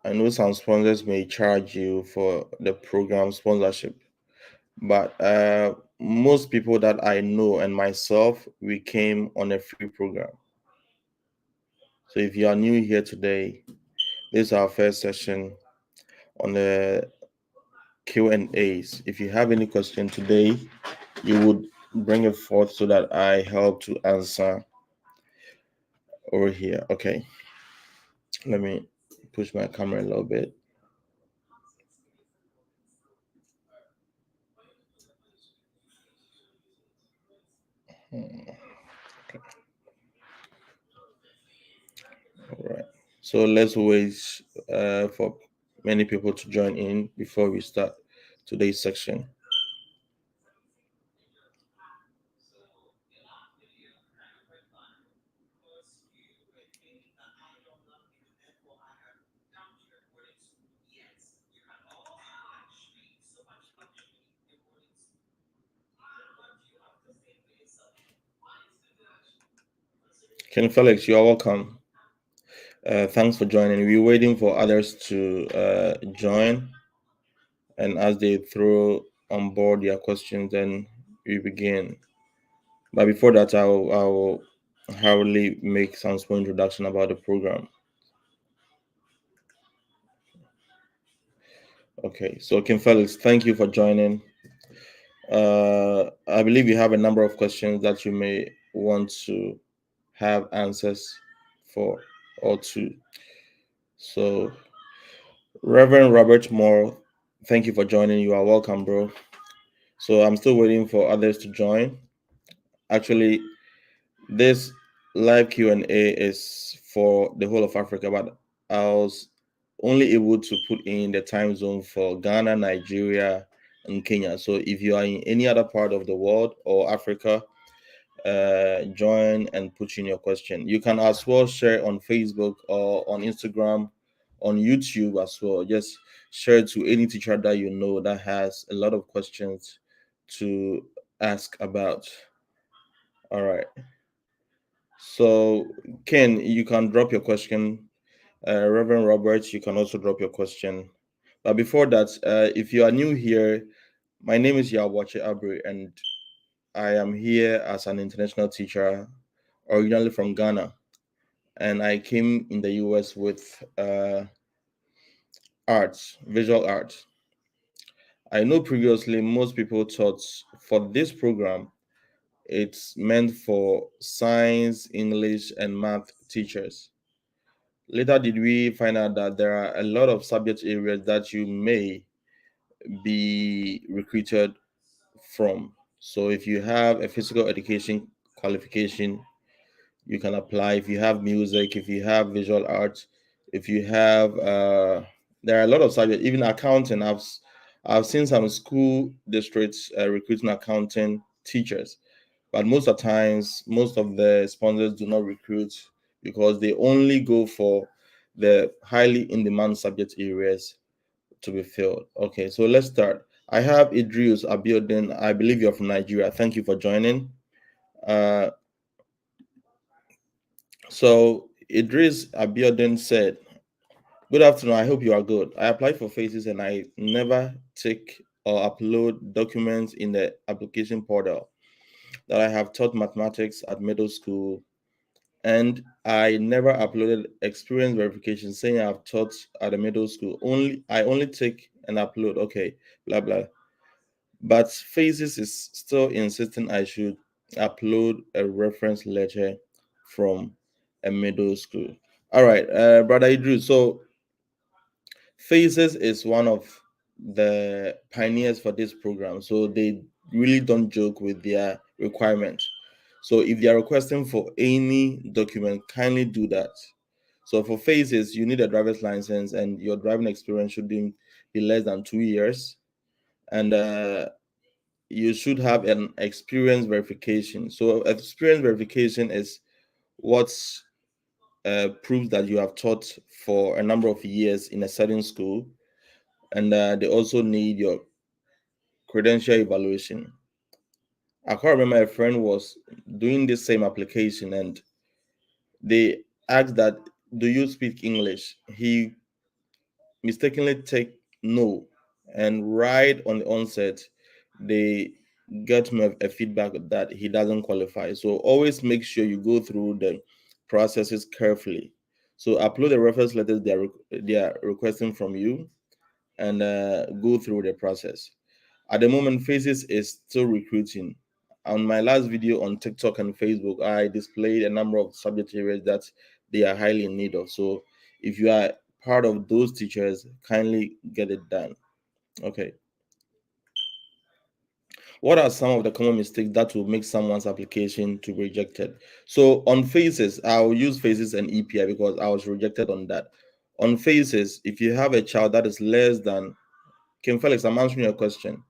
I know some sponsors may charge you for the program sponsorship, but most people that I know and myself, we came on a free program. So if you are new here today, this is our first session on the Q&As. If you have any question today, you would bring it forth so that I help to answer over here. Okay, let me push my camera a little bit. Okay. All right. So let's wait for many people to join in before we start today's section. Ken Felix, you are welcome. Thanks for joining. We're waiting for others to join, and as they throw on board their questions, then we begin. But before that, I'll hurriedly make some small introduction about the program. Okay, so Kim Felix, thank you for joining. I believe you have a number of questions that you may want to have answers for or to. So, Reverend Robert Moore, thank you for joining. You are welcome, bro. So, I'm still waiting for others to join. Actually, this live Q&A is for the whole of Africa, but I was only able to put in the time zone for Ghana, Nigeria, and Kenya. So if you are in any other part of the world or Africa, join and put in your question. You can as well share on Facebook or on Instagram, on YouTube as well. Just share it to any teacher that you know that has a lot of questions to ask about. All right. So, Ken, you can drop your question. Reverend Robert, you can also drop your question. But before that, if you are new here, my name is Yawache Abri, and I am here as an international teacher, originally from Ghana. And I came in the US with arts, visual arts. I know previously most people thought for this program, it's meant for science, English, and math teachers. Later, did we find out that there are a lot of subject areas that you may be recruited from. So, if you have a physical education qualification, you can apply. If you have music, if you have visual arts, if you have, there are a lot of subjects. Even accounting, I've seen some school districts recruiting accounting teachers, but most of the times, most of the sponsors do not recruit because they only go for the highly in demand subject areas to be filled. Okay, so let's start. I have Idris Abiodun. I believe you're from Nigeria. Thank you for joining. Uh, so Idris Abiodun said, "Good afternoon. I hope you are good. I applied for phases and I never take or upload documents in the application portal that I have taught mathematics at middle school, and I never uploaded experience verification saying I've taught at a middle school. I only take and upload. Okay, blah blah. But Phases is still insisting I should upload a reference letter from a middle school. All right, brother Idris. So Phases is one of the pioneers for this program. So they really don't joke with their requirements. So if they are requesting for any document, kindly do that. So for Phases, you need a driver's license and your driving experience should be less than 2 years. And you should have an experience verification. So experience verification is what proves that you have taught for a number of years in a certain school, and they also need your credential evaluation. I can't remember, a friend was doing the same application and they asked that, do you speak English? He mistakenly take no, and right on the onset, they get me a feedback that he doesn't qualify. So always make sure you go through the processes carefully. So upload the reference letters they are requesting from you, and go through the process. At the moment, Faces is still recruiting. On my last video on TikTok and Facebook, I displayed a number of subject areas that they are highly in need of. So if you are part of those teachers, kindly get it done. Okay. What are some of the common mistakes that will make someone's application to be rejected? So on Faces, I'll use Faces and EPI because I was rejected on that. On Faces, if you have a child that is less than Kim Felix, I'm answering your question.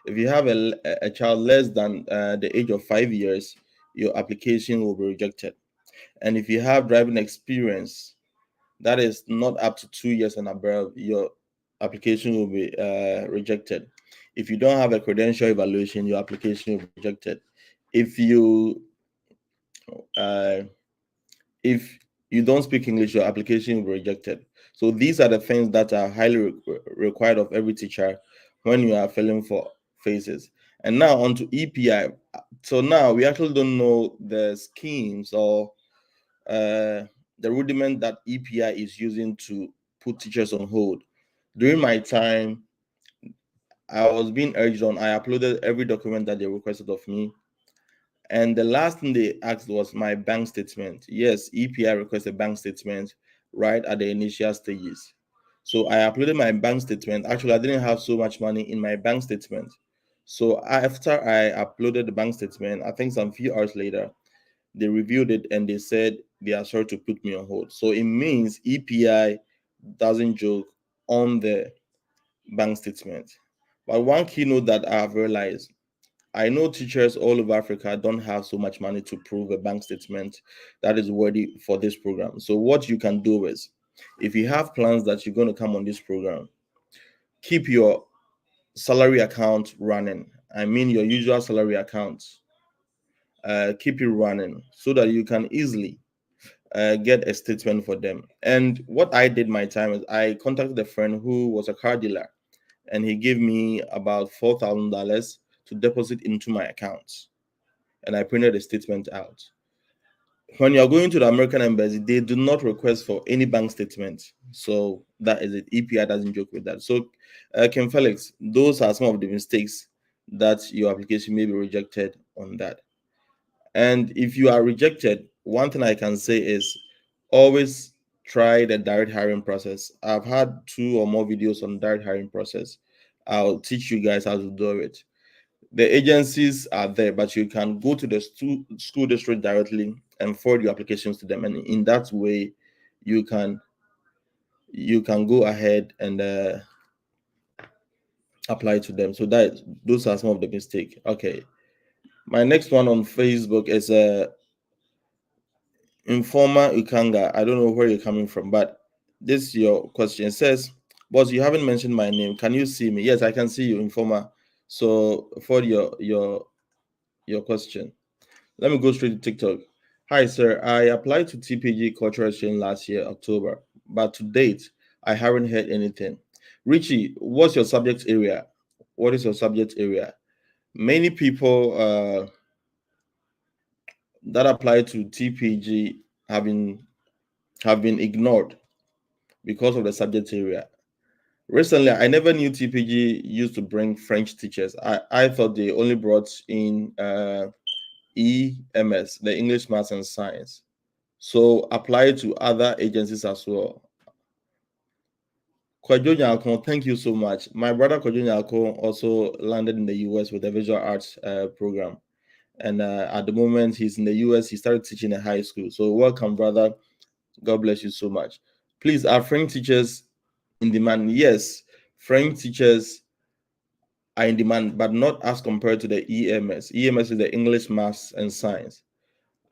If you have a child less than the age of 5 years, your application will be rejected. And if you have driving experience that is not up to 2 years and above, your application will be rejected. If you don't have a credential evaluation, your application will be rejected. If you uh, if you don't speak English, your application will be rejected. So these are the things that are highly required of every teacher when you are filling for Faces. And now on to EPI. So now we actually don't know the schemes or the rudiment that EPI is using to put teachers on hold. During my time, I was being urged on. I uploaded every document that they requested of me. And the last thing they asked was my bank statement. Yes, EPI requests a bank statement right at the initial stages. So I uploaded my bank statement. Actually, I didn't have so much money in my bank statement. So after I uploaded the bank statement, I think some few hours later, they reviewed it and they said they are sorry to put me on hold. So it means EPI doesn't joke on the bank statement. But one keynote that I have realized, I know teachers all over Africa don't have so much money to prove a bank statement that is worthy for this program. So what you can do is, if you have plans that you're going to come on this program, keep your salary account running. I mean your usual salary account. Keep it running so that you can easily get a statement for them. And what I did my time is I contacted a friend who was a car dealer, and he gave me about $4,000 to deposit into my account, and I printed a statement out. When you're going to the American embassy, they do not request for any bank statement. So that is it. EPI doesn't joke with that. So, Ken Felix, those are some of the mistakes that your application may be rejected on that. And if you are rejected, one thing I can say is always try the direct hiring process. I've had 2 or more videos on direct hiring process. I'll teach you guys how to do it. The agencies are there, but you can go to the school district directly and forward your applications to them, and in that way you can go ahead and apply to them. So those are some of the mistakes. Okay, my next one on Facebook is Informer Ukanga. I don't know where you're coming from, but this is your question. It says, boss, you haven't mentioned my name. Can you see me? Yes, I can see you, Informer. So for your question, let me go straight to TikTok. Hi, sir. I applied to TPG Cultural Exchange last year, October, but to date, I haven't heard anything. Richie, what's your subject area? What is your subject area? Many people that apply to TPG have been ignored because of the subject area. Recently, I never knew TPG used to bring French teachers. I thought they only brought in EMS, the English, Maths, and Science. So apply to other agencies as well. Kwajo Nyako, thank you so much. My brother Kwajo Nyako also landed in the US with a visual arts program. And at the moment, he's in the US. He started teaching at high school. So welcome, brother. God bless you so much. Please, are French teachers in demand? Yes, French teachers are in demand, but not as compared to the EMS. EMS is the English, Maths, and Science.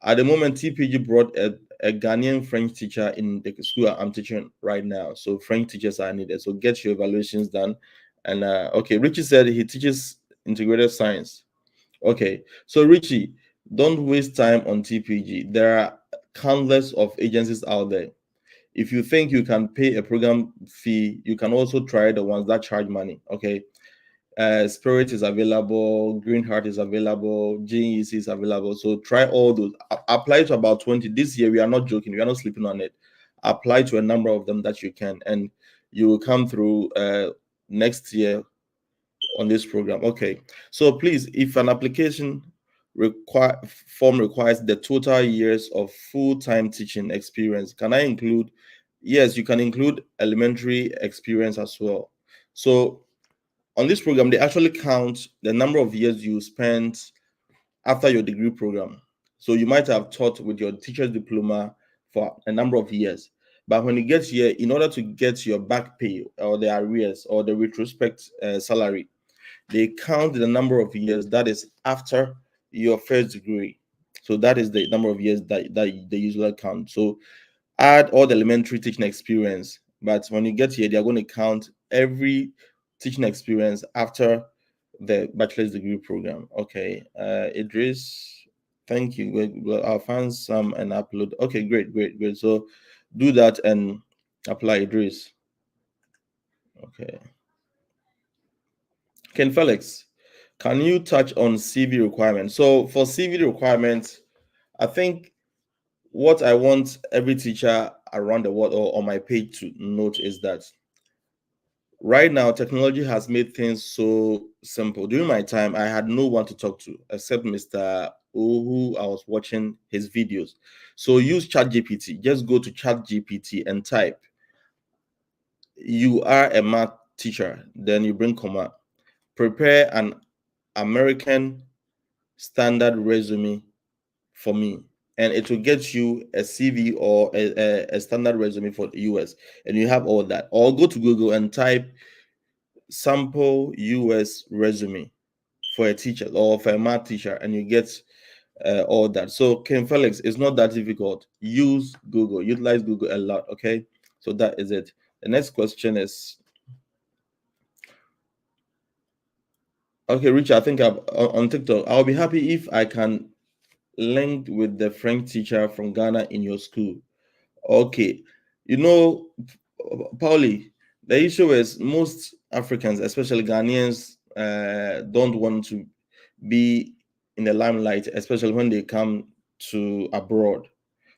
At the moment, TPG brought a Ghanaian French teacher in the school I'm teaching right now. So French teachers are needed. So get your evaluations done. And okay, Richie said he teaches integrated science. Okay, so Richie, don't waste time on TPG. There are countless of agencies out there. If you think you can pay a program fee, you can also try the ones that charge money. Okay. Spirit is available, Green Heart is available, GEC is available. So try all those. Apply to about 20 this year. We are not joking, we are not sleeping on it. Apply to a number of them that you can, and you will come through next year on this program. Okay. So please, if an application form requires the total years of full-time teaching experience, can I include? Yes, you can include elementary experience as well. So on this program, they actually count the number of years you spent after your degree program. So you might have taught with your teacher's diploma for a number of years. But when you get here, in order to get your back pay or the arrears or the retrospect salary, they count the number of years that is after your first degree. So that is the number of years that they usually count. So add all the elementary teaching experience, but when you get here, they are going to count every teaching experience after the bachelor's degree program. Okay, Idris, thank you. I'll find some and upload. Okay, great. So do that and apply, Idris. Okay. Ken Felix, can you touch on CV requirements? So for CV requirements, I think what I want every teacher around the world or on my page to note is that right now technology has made things so simple. During my time, I had no one to talk to except Mr. O, who I was watching his videos. So use ChatGPT. Just go to ChatGPT and type, "You are a math teacher." Then you bring comma. Prepare an American standard resume for me, and it will get you a CV or a standard resume for the US, and you have all that. Or go to Google and type sample US resume for a teacher or for a math teacher, and you get all that. So Ken Felix, it's not that difficult. Use Google, utilize Google a lot. Okay, so that is it. The next question is, okay, Richard, I think I'm on TikTok. I'll be happy if I can link with the French teacher from Ghana in your school. Okay, you know, Pauli, the issue is most Africans, especially Ghanaians, don't want to be in the limelight, especially when they come to abroad.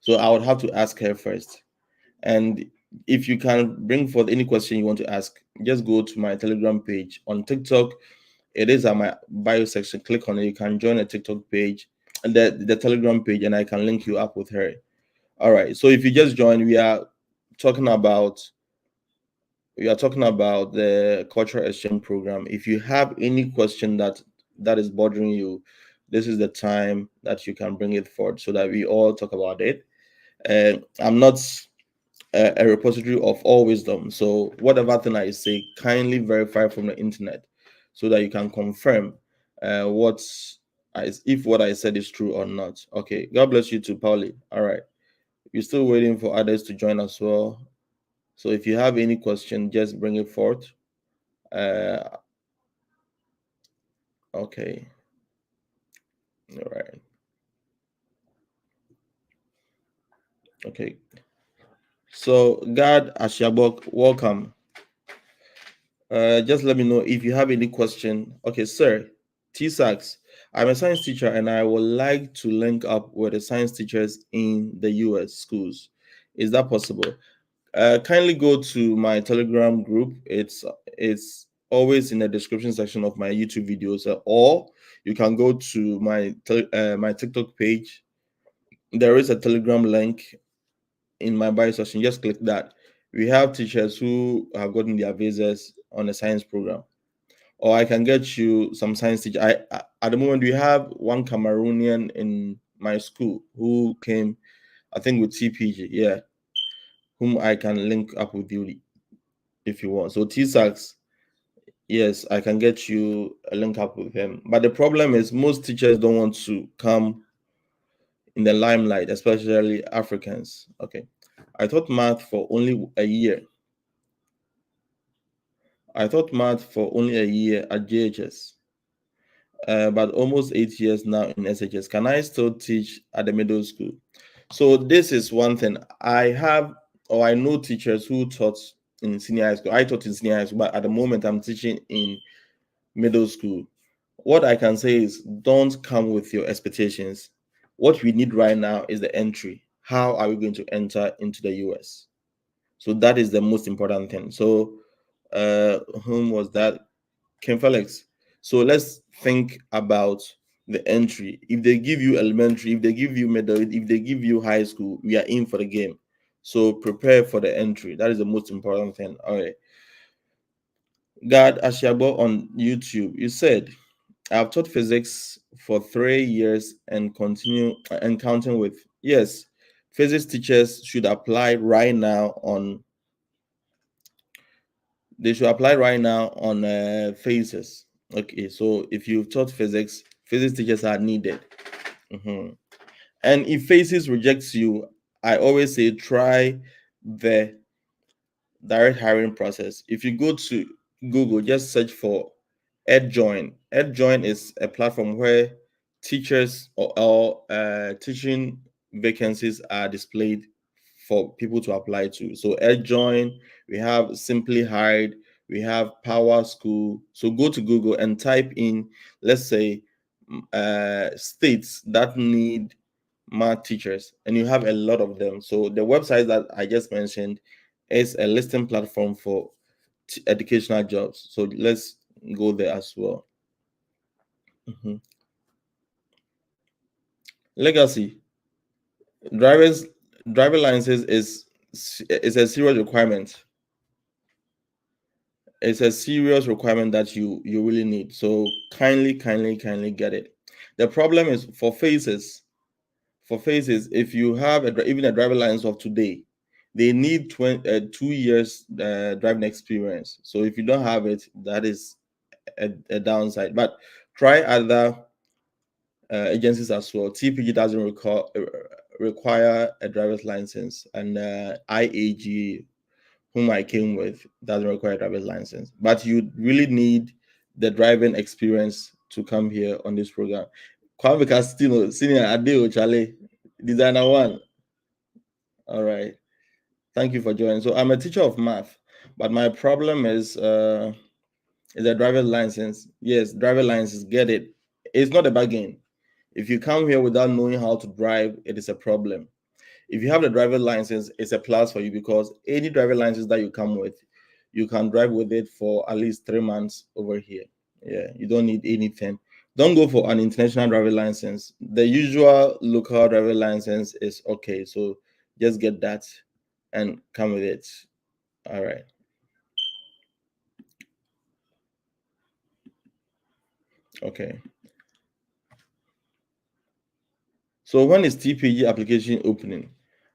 So I would have to ask her first. And if you can bring forth any question you want to ask, just go to my Telegram page on TikTok. It is at my bio section. Click on it. You can join a TikTok page, and the Telegram page, and I can link you up with her. All right. So if you just joined, talking about we are talking about the cultural exchange program. If you have any question that is bothering you, this is the time that you can bring it forward so that we all talk about it. I'm not a repository of all wisdom, so whatever thing I say, kindly verify from the internet so that you can confirm if what I said is true or not. Okay. God bless you too, Pauli. All right. We're still waiting for others to join as well. So if you have any question, just bring it forth. Okay. All right. Okay. So God Ashabok, welcome. Just let me know if you have any question. Okay, sir. T-Sax, I'm a science teacher and I would like to link up with the science teachers in the US schools. Is that possible? Kindly go to my Telegram group. It's always in the description section of my YouTube videos, or you can go to my TikTok page. There is a Telegram link in my bio section. Just click that. We have teachers who have gotten their visas on a science program, or I can get you some science teacher. At the moment we have one Cameroonian in my school who came, I think, with TPG. Yeah, whom I can link up with you if you want. So T-Sax, yes, I can get you a link up with him. But the problem is most teachers don't want to come in the limelight, especially Africans. Okay. I taught math for only a year. I taught math for only a year at JHS, but almost 8 years now in SHS. Can I still teach at the middle school? So this is one thing. I have or I know teachers who taught in senior high school. I taught in senior high school, but at the moment I'm teaching in middle school. What I can say is don't come with your expectations. What we need right now is the entry. How are we going to enter into the US? So that is the most important thing. So whom was that? Ken Felix. So let's think about the entry. If they give you elementary, if they give you middle, if they give you high school, we are in for the game. So prepare for the entry. That is the most important thing. All right. God Ashiabo on YouTube, you said, I've taught physics for 3 years and continue and counting with. Yes, physics teachers should apply right now on. They should apply right now on phases. Okay, so if you've taught physics, physics teachers are needed. Mhm. And if phases rejects you, I always say try the direct hiring process. If you go to Google, just search for EdJoin. EdJoin is a platform where teachers or teaching vacancies are displayed for people to apply to. So EdJoin, we have Simply Hired, we have Power School. So go to Google and type in, let's say, states that need math teachers, and you have a lot of them. So the website that I just mentioned is a listing platform for educational jobs. So let's go there as well. Mhm. Legacy drivers driver licenses is a serious requirement. It's a serious requirement that you really need. So kindly get it. The problem is for phases. For phases, if you have even a driver license of today, they need 2 years driving experience. So if you don't have it, that is a downside. But try other agencies as well. TPG doesn't require a driver's license, and IAG, whom I came with, doesn't require a driver's license. But you really need the driving experience to come here on this program. Kwame Castino, senior Adeo Chale, designer one. All right. Thank you for joining. So I'm a teacher of math, but my problem is a driver's license. Yes, driver license, get it. It's not a bargain. If you come here without knowing how to drive, it is a problem. If you have the driver license, it's a plus for you because any driver license that you come with, you can drive with it for at least 3 months over here. Yeah, you don't need anything. Don't go for an international driver license. The usual local driver license is okay. So just get that and come with it. All right. Okay. So when is TPG application opening?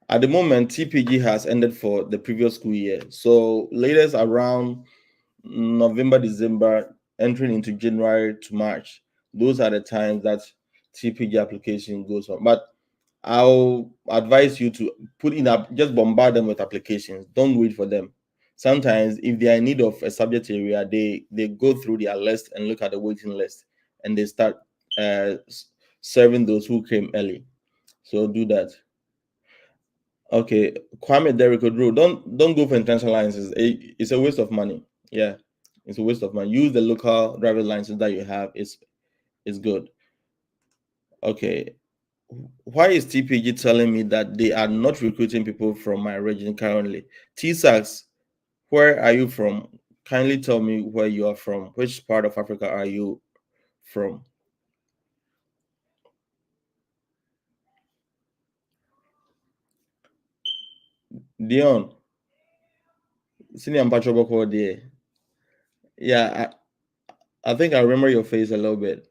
At the moment, TPG has ended for the previous school year. So latest around November, December, entering into January to March. Those are the times that TPG application goes on. But I'll advise you to put in up, just bombard them with applications. Don't wait for them. Sometimes, if they are in need of a subject area, they go through their list and look at the waiting list, and they start uh, serving those who came early. So do that. Okay, Kwame Derrick Odro, don't go for international licenses. It's a waste of money. Yeah, it's a waste of money. Use the local driver's license that you have. It's good. Okay, why is TPG telling me that they are not recruiting people from my region currently? TSAX, where are you from? Kindly tell me where you are from. Which part of Africa are you from? Dion, senior Mpachoboko there. Yeah, I think I remember your face a little bit.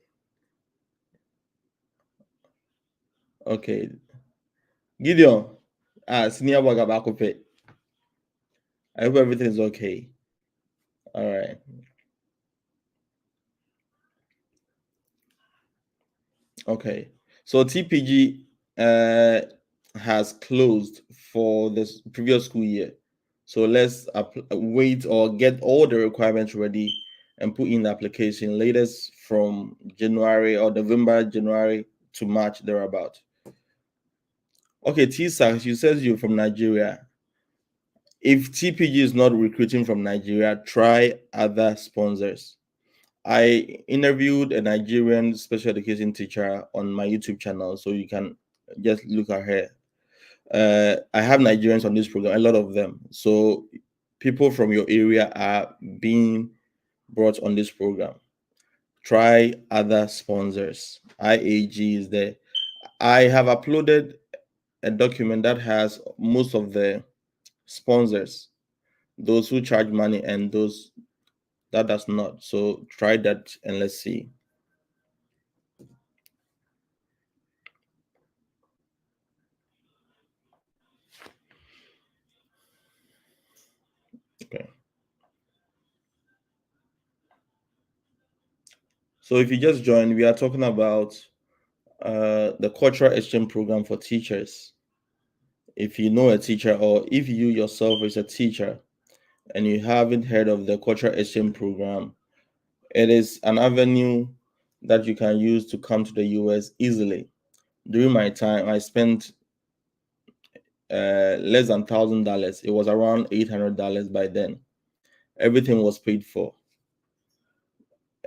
Okay, Gideon, senior Wagabakope. I hope everything is okay. All right. Okay. So TPG has closed for this previous school year. So let's wait or get all the requirements ready and put in the application latest from January or November, January to March, thereabout. Okay, TSAX, you said you're from Nigeria. If TPG is not recruiting from Nigeria, try other sponsors. I interviewed a Nigerian special education teacher on my YouTube channel, so you can just look at her. I have Nigerians on this program, a lot of them. So people from your area are being brought on this program. Try other sponsors. IAG is there. I have uploaded a document that has most of the sponsors, those who charge money and those that does not. So try that and let's see. Okay. So if you just joined, we are talking about the cultural exchange program for teachers. If you know a teacher or if you yourself is a teacher and you haven't heard of the cultural exchange program, it is an avenue that you can use to come to the US easily. During my time, I spent less than $1,000. It was around $800 by then. Everything was paid for,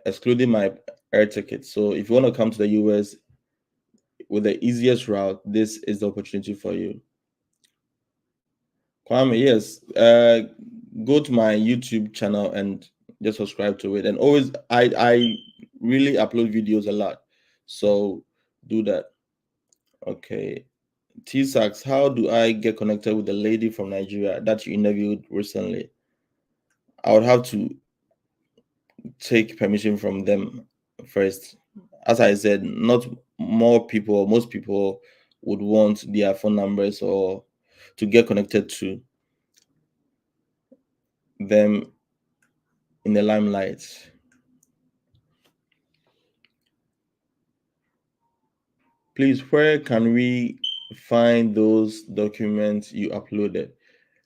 excluding my air ticket. So if you want to come to the US with the easiest route, this is the opportunity for you. Kwame, yes. Go to my YouTube channel and just subscribe to it. And always, I really upload videos a lot, so do that. Okay. T Sachs, how do I get connected with the lady from Nigeria that you interviewed recently? I would have to take permission from them first. As I said, not more people, most people would want their phone numbers or to get connected to them in the limelight. Please, where can we find those documents you uploaded?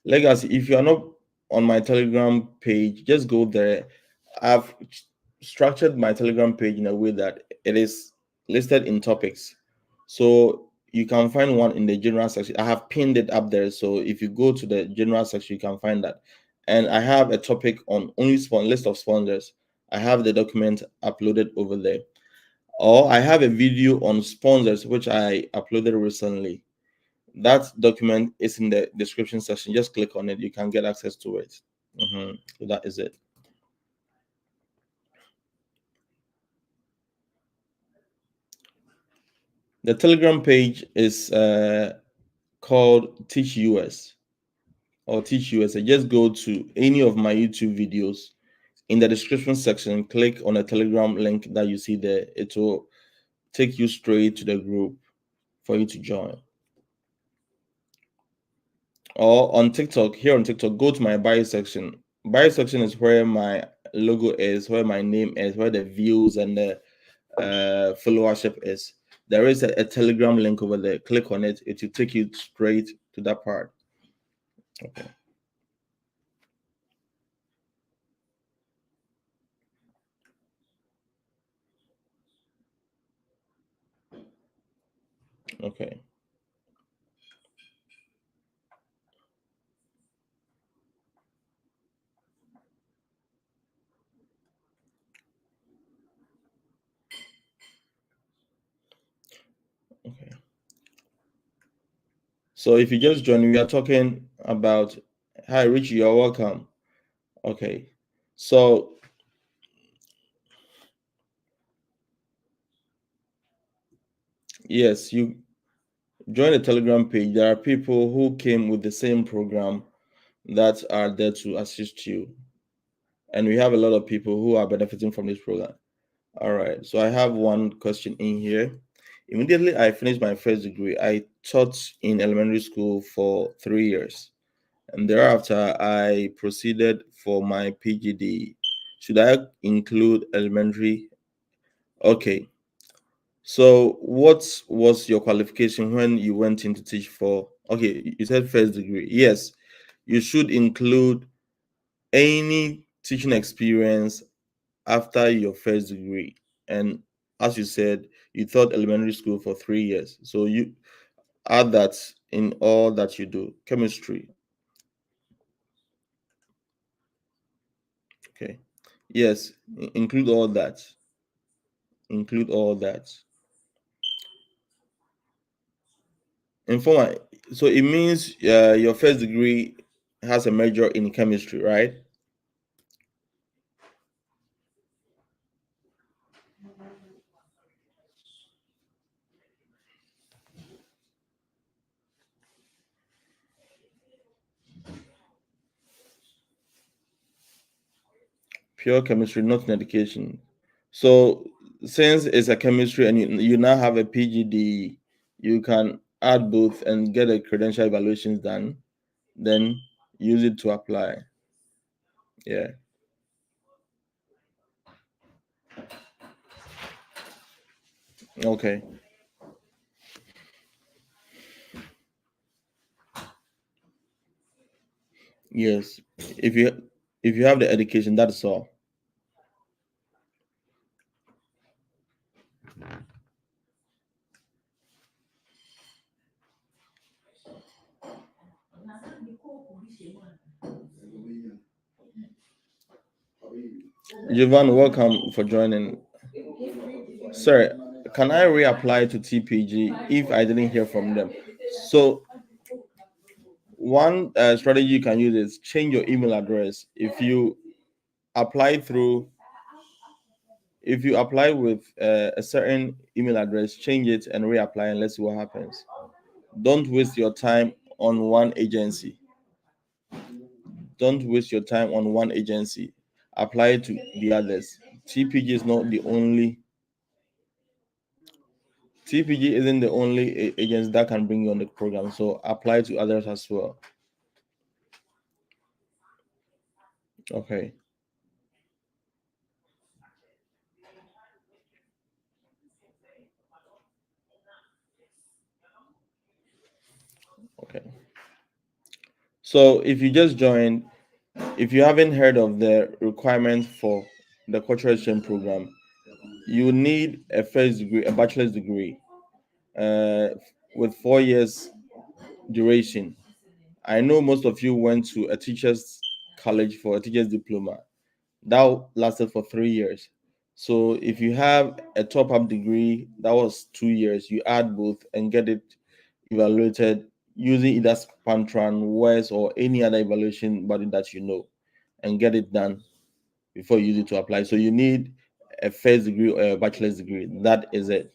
Legacy, if you are not on my Telegram page, just go there. I've structured my Telegram page in a way that it is listed in topics. So you can find one in the general section. I have pinned it up there. So if you go to the general section, you can find that. And I have a topic on only list of sponsors. I have the document uploaded over there. Or I have a video on sponsors, which I uploaded recently. That document is in the description section. Just click on it. You can get access to it. So that is it. The Telegram page is called Teach US or Teach USA. Just go to any of my YouTube videos. In the description section, click on the Telegram link that you see there. It will take you straight to the group for you to join. Or on TikTok, here on TikTok, go to my bio section. Bio section is where my logo is, where my name is, where the views and the followership is. There is a Telegram link over there. Click on it. It will take you straight to that part. Okay. Okay. Okay. So if you just joined, we are talking about, hi Richie, you're welcome. Okay. So yes, you join the Telegram page. There are people who came with the same program that are there to assist you. And we have a lot of people who are benefiting from this program. All right. So I have one question in here. Immediately I finished my first degree, I taught in elementary school for 3 years. And thereafter, I proceeded for my PGD. Should I include elementary? Okay. So, what was your qualification when you went in to teach for? Okay, you said first degree. Yes, you should include any teaching experience after your first degree. And as you said, you taught elementary school for 3 years. So, you add that in all that you do. Chemistry. Okay. Yes, include all that. Include all that. Inform. So it means your first degree has a major in chemistry, right? Pure chemistry, not in education. So since it's a chemistry and you now have a PGD, you can add both and get a credential evaluations done, then use it to apply. Yeah. Okay. Yes. If you have the education, that's all. Jovan, welcome for joining. Sir, can I reapply to TPG if I didn't hear from them? So one strategy you can use is change your email address. Apply through if you apply with a certain email address, change it and reapply and let's see what happens. Don't waste your time on one agency. Don't waste your time on one agency. Apply to the others. TPG is not the only TPG isn't the only agency that can bring you on the program. So apply to others as well. Okay. Okay. So if you just joined, if you haven't heard of the requirements for the cultural exchange program, you need a first degree, a bachelor's degree, uh, with 4 years duration. I know most of you went to a teacher's college for a teacher's diploma. That lasted for 3 years. So if you have a top up degree that was 2 years, you add both and get it evaluated using either Spantran, WES, or any other evaluation body that you know, and get it done before you use it to apply. So you need a first degree or a bachelor's degree. That is it.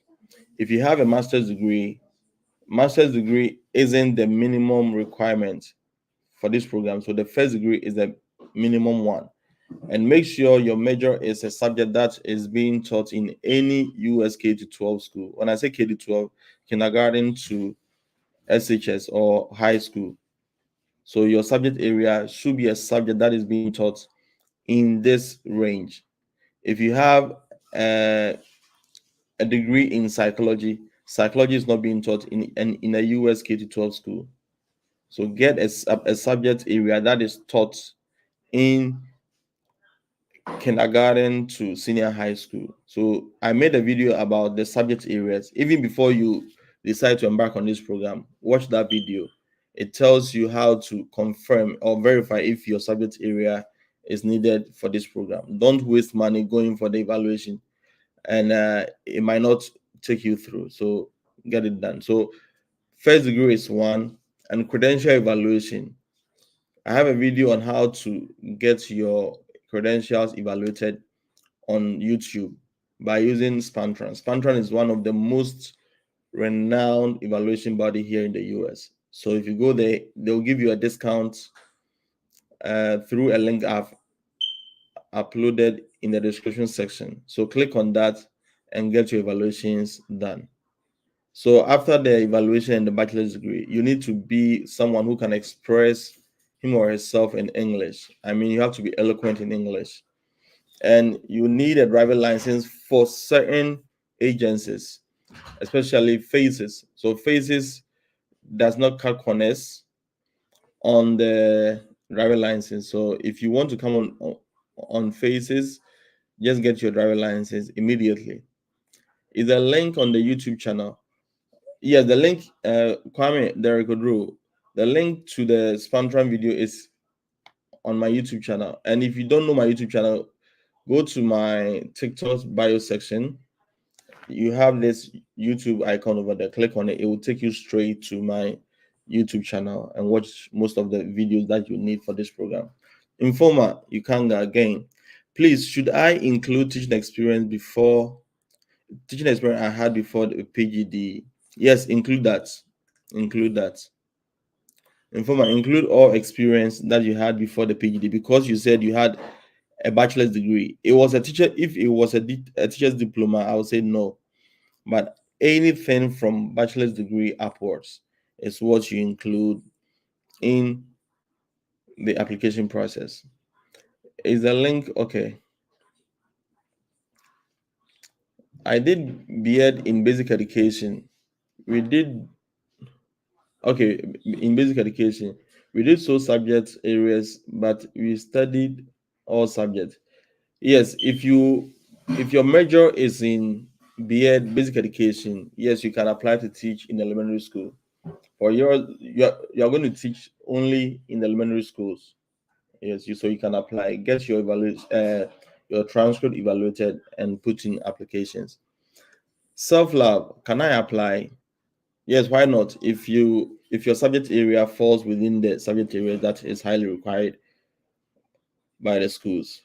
If you have a master's degree isn't the minimum requirement for this program. So the first degree is the minimum one. And make sure your major is a subject that is being taught in any US K to 12 school. When I say K to 12, kindergarten to SHS or high school. So your subject area should be a subject that is being taught in this range. If you have a degree in psychology, psychology is not being taught in a US K to 12 school. So get a subject area that is taught in kindergarten to senior high school. So I made a video about the subject areas. Even before you decide to embark on this program, watch that video. It tells you how to confirm or verify if your subject area is needed for this program. Don't waste money going for the evaluation, and it might not take you through. So get it done. So first degree is one, and credential evaluation. I have a video on how to get your credentials evaluated on YouTube by using Spantran. Spantran is one of the most renowned evaluation body here in the US. So if you go there, they'll give you a discount through a link I've uploaded in the description section. So click on that and get your evaluations done. So after the evaluation and the bachelor's degree, you need to be someone who can express him or herself in English. I mean, you have to be eloquent in English. And you need a driver license for certain agencies, especially phases. So phases does not cut corners on the driver license. So if you want to come on phases, just get your driver license immediately. Is a link on the YouTube channel. Yes, the link, Kwame, the record rule. The link to the Spantran video is on my YouTube channel. And if you don't know my YouTube channel, go to my TikTok bio section. You have this YouTube icon over there. Click on it. It will take you straight to my YouTube channel and watch most of the videos that you need for this program. Informer, you can go again. Please, should I include teaching experience I had before the PGD? Yes, include that. Include that. Informer, include all experience that you had before the PGD, because you said you had a bachelor's degree. It was a teacher. If it was a teacher's diploma, I would say no. But anything from bachelor's degree upwards is what you include in the application process. Is the link okay? I did B.Ed in basic education. We did okay in basic education. We did so subject areas, but we studied all subjects. Yes, if your major is in B.Ed basic education, yes, you can apply to teach in elementary school. For you're going to teach only in elementary schools. Yes, so you can apply, get your transcript evaluated, and put in applications. Self lab, can I apply? Yes, why not? If your subject area falls within the subject area that is highly required by the schools.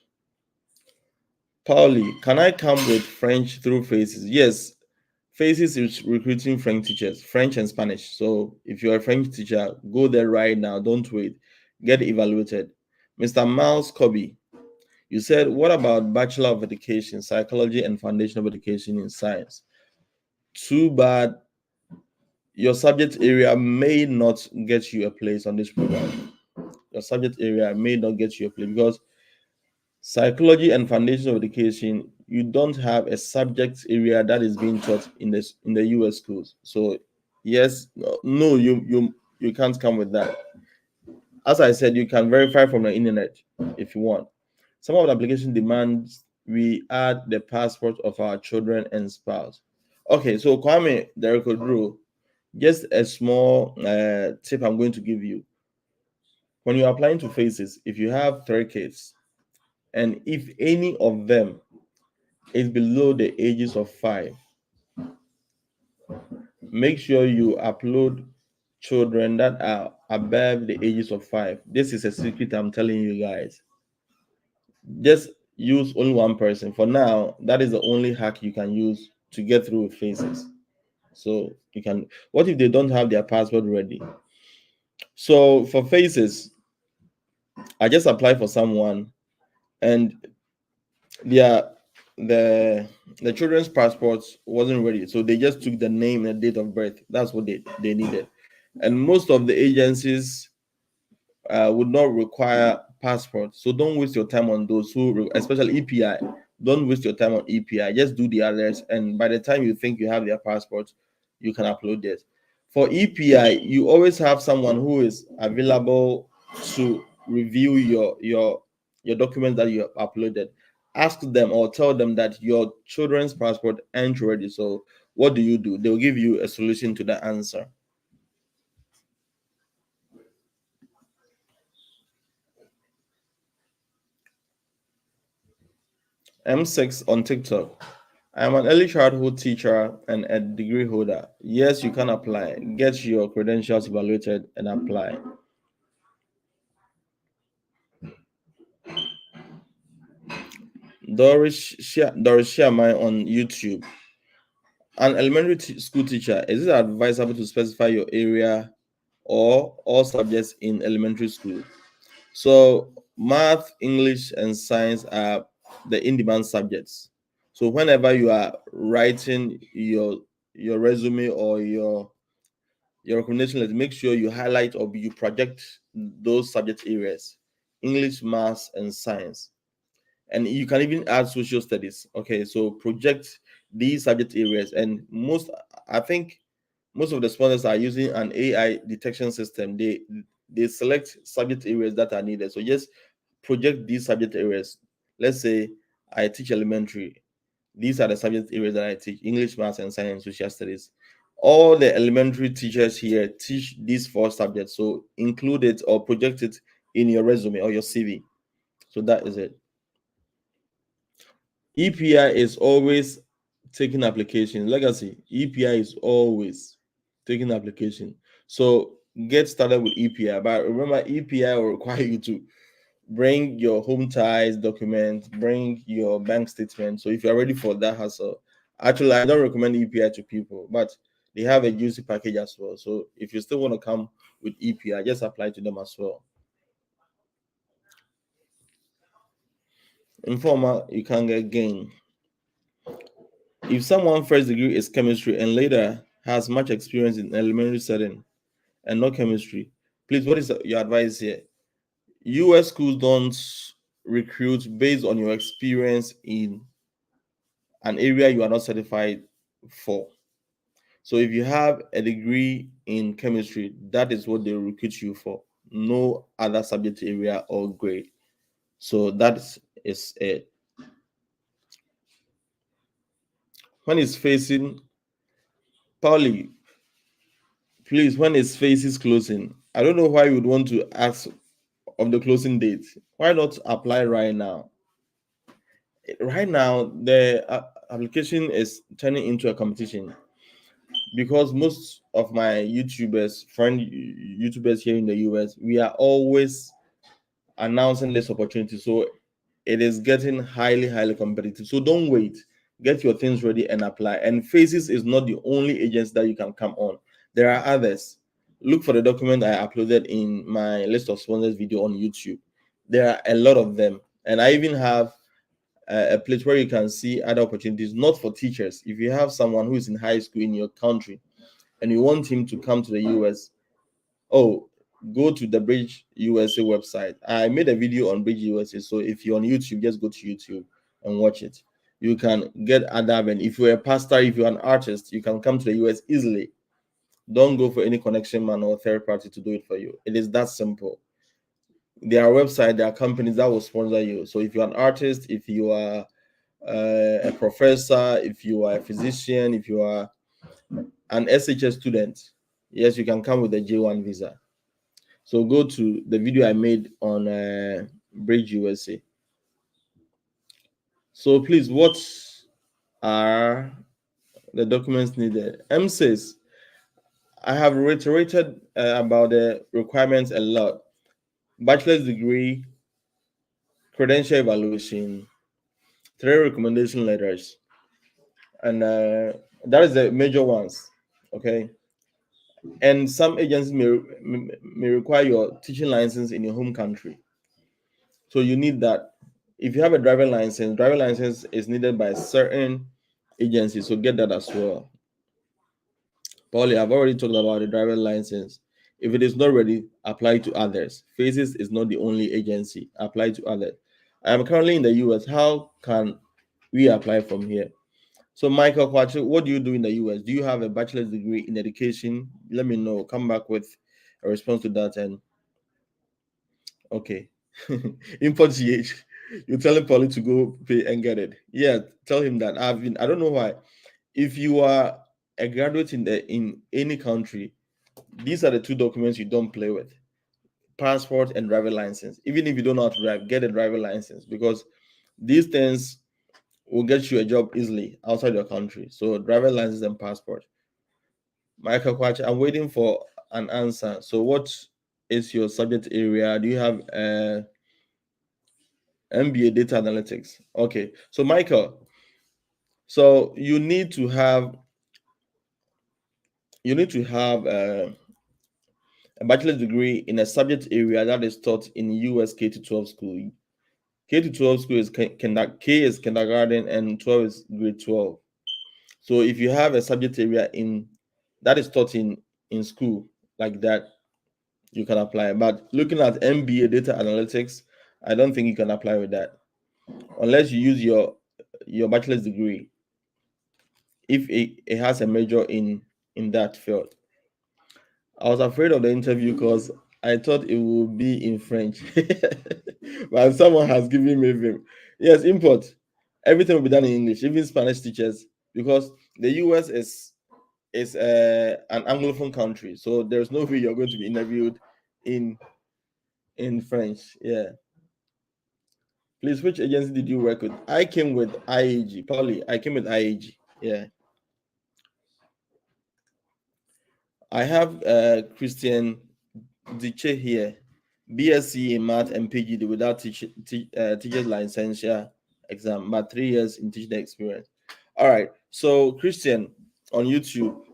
Pauli, can I come with French through Faces? Yes, Faces is recruiting French teachers, French and Spanish. So if you're a French teacher, go there right now. Don't wait. Get evaluated. Mr. Miles Kobe, you said, what about Bachelor of Education, Psychology and Foundation of Education in Science? Too bad your subject area may not get you a place on this program. Your subject area may not get you a place because Psychology and Foundation of Education, you don't have a subject area that is being taught in the US schools. So yes, no, you can't come with that. As I said, you can verify from the internet if you want. Some of the application demands we add the passport of our children and spouse. Okay, so Kwame Dereko Drew, just a small tip I'm going to give you. When you're applying to Faces, if you have 3 kids, and if any of them is below the ages of 5, make sure you upload children that are above the ages of 5. This is a secret I'm telling you guys. Just use only one person. For now, that is the only hack you can use to get through with Faces. So you can, what if they don't have their passport ready? So for Faces, I just applied for someone, and their the children's passports wasn't ready, so they just took the name and date of birth. That's what they needed. And most of the agencies would not require passport, so don't waste your time on those especially EPI. Don't waste your time on EPI. Just do the others, and by the time you think you have their passport, you can upload it. For EPI, you always have someone who is available to review your documents that you have uploaded. Ask them or tell them that your children's passport ain't ready. So what do? They'll give you a solution to the answer. M6 on TikTok. I am an early childhood teacher and a degree holder. Yes, you can apply. Get your credentials evaluated and apply. Doris Sharma on YouTube. An elementary school teacher, is it advisable to specify your area or all subjects in elementary school? So math, English, and science are the in-demand subjects. So whenever you are writing your resume or your recommendation letter, make sure you highlight or you project those subject areas: English, math, and science. And you can even add social studies. Okay, so project these subject areas. And I think most of the sponsors are using an AI detection system. They select subject areas that are needed. So just project these subject areas. Let's say I teach elementary. These are the subject areas that I teach: English, maths, and science, social studies. All the elementary teachers here teach these 4 subjects. So include it or project it in your resume or your CV. So that is it. EPI is always taking application. Legacy, EPI is always taking application. So get started with EPI. But remember, EPI will require you to bring your home ties document, bring your bank statement. So if you're ready for that hassle, actually, I don't recommend EPI to people, but they have a juicy package as well. So if you still want to come with EPI, just apply to them as well. Informal, you can get gain. If someone first degree is chemistry and later has much experience in elementary setting and not chemistry, please, what is your advice here? US schools don't recruit based on your experience in an area you are not certified for. So if you have a degree in chemistry, that is what they recruit you for, no other subject area or grade. So that is it. When it's facing, Pauli, please, when it's faces closing, I don't know why you would want to ask of the closing date. Why not apply right now? Right now, the application is turning into a competition because most of my friend YouTubers here in the US, we are always announcing this opportunity. So it is getting highly, highly competitive. So don't wait. Get your things ready and apply. And Faces is not the only agency that you can come on. There are others. Look for the document I uploaded in my list of sponsors video on YouTube. There are a lot of them. And I even have a place where you can see other opportunities, not for teachers. If you have someone who is in high school in your country and you want him to come to the US, oh, go to the Bridge USA website. I made a video on Bridge USA. So if you're on YouTube, just go to YouTube and watch it. You can get Adab, and if you're a pastor, if you're an artist, you can come to the US easily. Don't go for any connection man or third party to do it for you. It is that simple. There are websites, there are companies that will sponsor you. So if you're an artist, if you are a professor, if you are a physician, if you are an SHS student, yes, you can come with a J1 visa. So go to the video I made on Bridge USA. So please, what are the documents needed? M says, I have reiterated about the requirements a lot. Bachelor's degree, credential evaluation, 3 recommendation letters, and that is the major ones. Okay. And some agencies may require your teaching license in your home country. So you need that. If you have a driving license is needed by certain agencies. So get that as well. Paulie, I've already talked about the driving license. If it is not ready, apply to others. Faces is not the only agency. Apply to others. I am currently in the US. How can we apply from here? So, Michael Kwachu, what do you do in the US? Do you have a bachelor's degree in education? Let me know. Come back with a response to that. And okay, import GH. You're telling Polly to go pay and get it. Yeah, tell him that. I don't know why. If you are a graduate in any country, these are the 2 documents you don't play with: passport and driver license. Even if you don't know how to drive, get a driver license, because these things will get you a job easily outside your country. So driver license and passport. Michael Kwach, I'm waiting for an answer. So what is your subject area? Do you have MBA data analytics? Okay. So Michael, so you need to have a bachelor's degree in a subject area that is taught in US K to 12 school. K to 12 school is K is kindergarten and 12 is grade 12. So if you have a subject area in that is taught in school like that, you can apply. But looking at MBA data analytics, I don't think you can apply with that unless you use your bachelor's degree if it has a major in that field. I was afraid of the interview because I thought it would be in French, but someone has given me vim. Yes, import. Everything will be done in English, even Spanish teachers, because the US is an anglophone country, so there's no way you're going to be interviewed in in French. Yeah. Please, which agency did you work with? I came with IAG. Polly, I came with IAG. Yeah. I have Christian Diche here, BSc in Math and PGD without teacher's license exam, but 3 years in teaching experience. All right. So, Christian, on YouTube,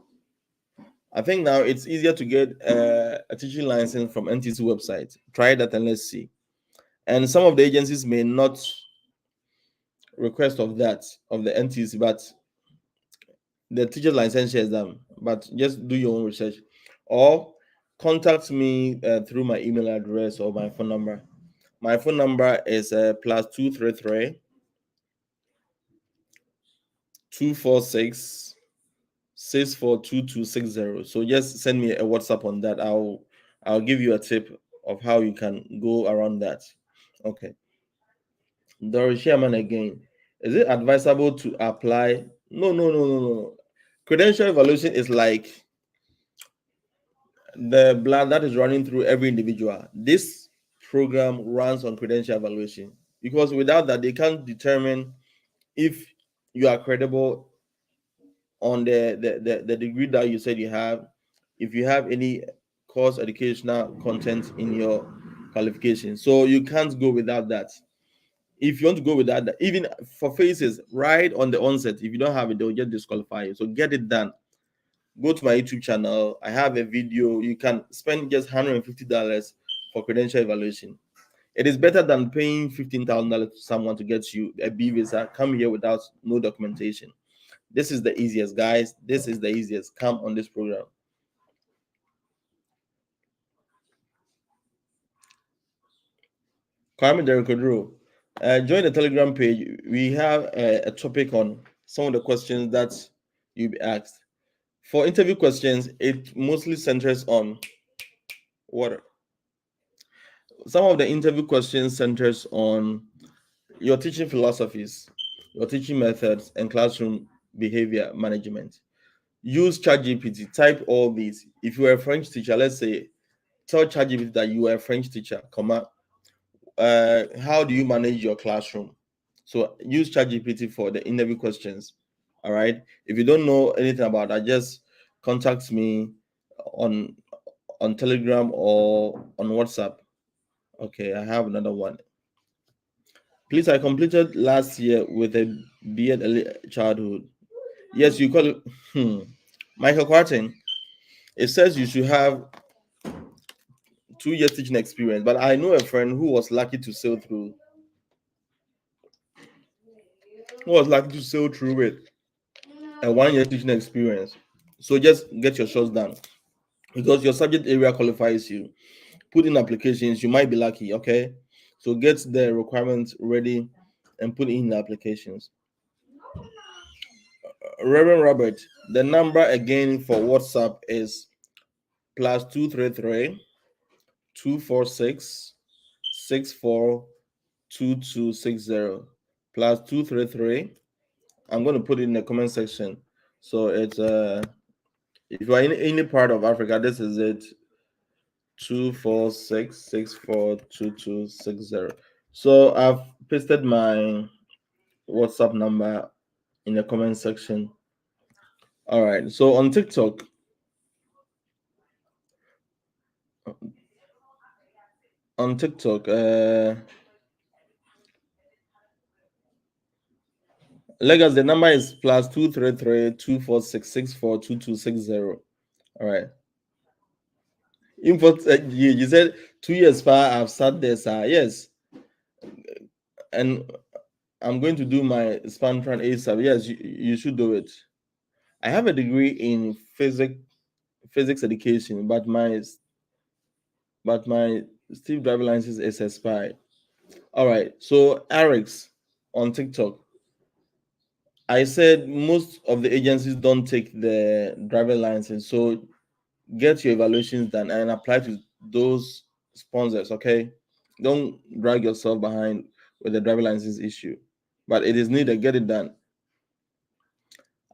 I think now it's easier to get a teaching license from NTC website. Try that and let's see. And some of the agencies may not request of that, of the NTC, but the teacher's license exam, but just do your own research or contact me through my email address or my phone number. My phone number is plus 233 246 642260. So just send me a WhatsApp on that. I'll give you a tip of how you can go around that. Okay. Doris Sherman again. Is it advisable to apply? No, no, no, no, no. Credential evaluation is like the blood that is running through every individual. This program runs on credential evaluation because without that, they can't determine if you are credible on the degree that you said you have, if you have any course educational content in your qualification. So you can't go without that. If you want to go without that, even for faces, right on the onset, if you don't have it, they'll just disqualify you. So get it done. Go to my YouTube channel. I have a video. You can spend just $150 for credential evaluation. It is better than paying $15,000 to someone to get you a B visa. Come here without no documentation. This is the easiest, guys. This is the easiest. Come on this program. Kwame Derekodro, join the Telegram page. We have a topic on some of the questions that you'll be asked. For interview questions, it mostly centers on water. Some of the interview questions centers on your teaching philosophies, your teaching methods, and classroom behavior management. Use ChatGPT. Type all these. If you are a French teacher, let's say, tell ChatGPT that you are a French teacher, comma, how do you manage your classroom? So use ChatGPT for the interview questions. All right. If you don't know anything about that, just contact me on Telegram or on WhatsApp. Okay, I have another one. Please, I completed last year with a BEd early childhood. Yes, you call it Michael Quartin. It says you should have 2 years teaching experience, but I know a friend who was lucky to sail through. Who was lucky to sail through with a 1 year teaching experience. So just get your shots done because your subject area qualifies you. Put in applications, you might be lucky. Okay, so get the requirements ready and put in the applications. Reverend Robert, the number again for WhatsApp is plus 233 246 642260 plus 233. I'm going to put it in the comment section. So it's if you are in any part of Africa, this is it. 246642260. So I've pasted my WhatsApp number in the comment section. All right. So on TikTok, Lagos, the number is plus 233 246 642260. All right. Info, you said 2 years far. I've sat there, sir. Yes. And I'm going to do my Spantran ASAP. Yes, you should do it. I have a degree in physics education, but my Steve driver license is expired. All right. So Eric's on TikTok. I said most of the agencies don't take the driver license, so get your evaluations done and apply to those sponsors. Okay, don't drag yourself behind with the driver license issue, but it is needed. Get it done.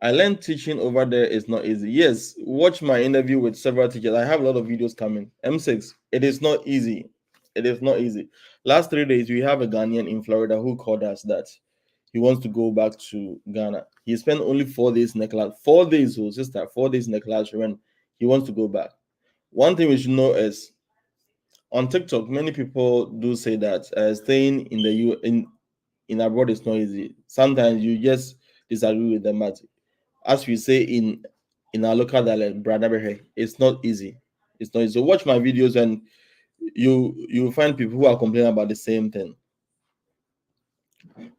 I learned teaching over there is not easy. Yes, watch my interview with several teachers. I have a lot of videos coming. M6, it is not easy. It is not easy. Last 3 days, we have a Ghanaian in Florida who called us that he wants to go back to Ghana. He spent only 4 days in the class. 4 days, oh sister, 4 days in the classroom, and he wants to go back. One thing we should know is on TikTok, many people do say that staying in the in abroad is not easy. Sometimes you just disagree with them, but as we say in our local dialect, brother, it's not easy. It's not easy. So watch my videos and you will find people who are complaining about the same thing.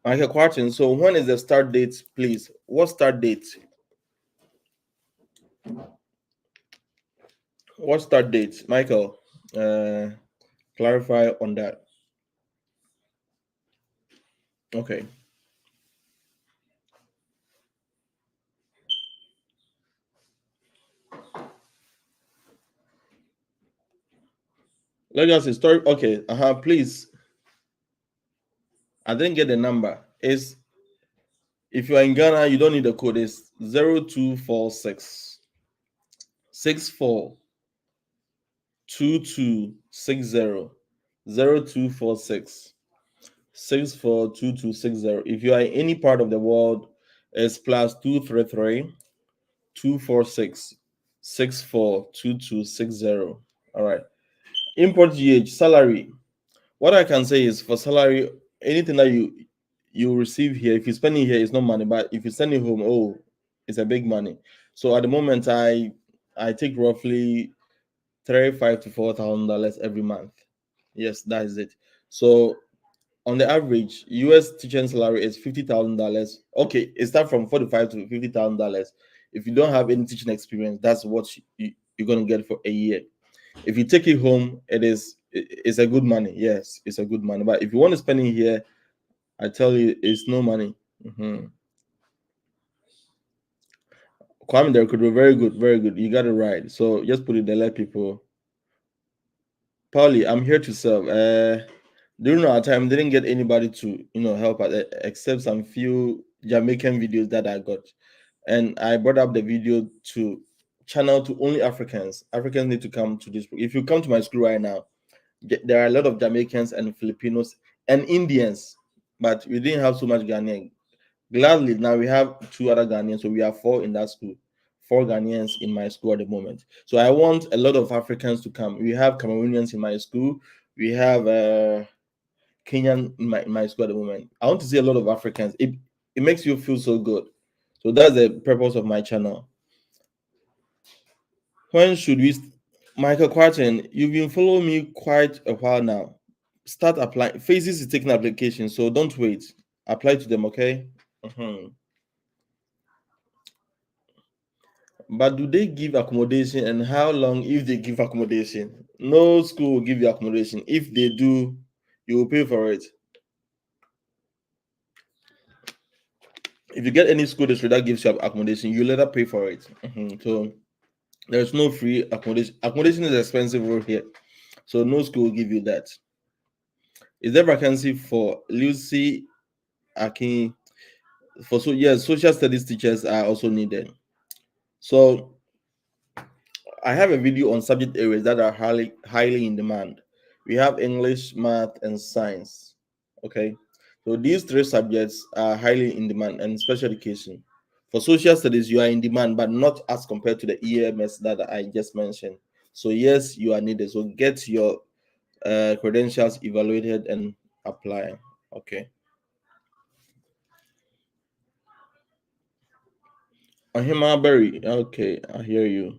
Michael Quartin, so when is the start date, please? What start date? What start date? Michael, clarify on that. Okay. Legacy story. Okay. Please. I didn't get the number. Is if you are in Ghana, you don't need the code. It's 0246 64 2260 0246 642260. If you are in any part of the world, it's plus 233 246 642260. All right. Import GH salary. What I can say is for salary, anything that you receive here, if you spend it here, it's not money. But if you send it home, oh, it's a big money. So at the moment, I take roughly $35 to $4,000 every month. Yes, that is it. So on the average, US teaching salary is $50,000. Okay, it starts from $45 to $50,000. If you don't have any teaching experience, that's what you're gonna get for a year. If you take it home, it's a good money. Yes, it's a good money. But if you want to spend it here, I tell you, it's no money. Kwame, there could be very good, very good. You got it right. So just put it there, let people. Paulie, I'm here to serve. During our time, didn't get anybody to help us except some few Jamaican videos that I got, and I brought up the video to channel to only Africans. Africans need to come to this. If you come to my school right now, there are a lot of Jamaicans and Filipinos and Indians, but we didn't have so much Ghanaian. Gladly, now we have two other Ghanaians, so we are four in that school. Four Ghanaians in my school at the moment. So I want a lot of Africans to come. We have Cameroonians in my school. We have Kenyan in my school at the moment. I want to see a lot of Africans. It makes you feel so good. So that's the purpose of my channel. When should we? Michael Quarton, you've been following me quite a while now. Start applying. Phases is taking application, so don't wait. Apply to them, okay? But do they give accommodation, and how long if they give accommodation? No school will give you accommodation. If they do, you will pay for it. If you get any school district that gives you accommodation, you later pay for it. So there's no free accommodation. Accommodation is expensive over here, so no school will give you that. Is there vacancy for Lucy Akin? Yes, social studies teachers are also needed. So I have a video on subject areas that are highly in demand. We have English, math, and science. Okay, so these three subjects are highly in demand, and special education. For social studies, you are in demand, but not as compared to the EMS that I just mentioned. So yes, you are needed. So get your credentials evaluated and apply. Okay. Ohima Berry. Okay, I hear you.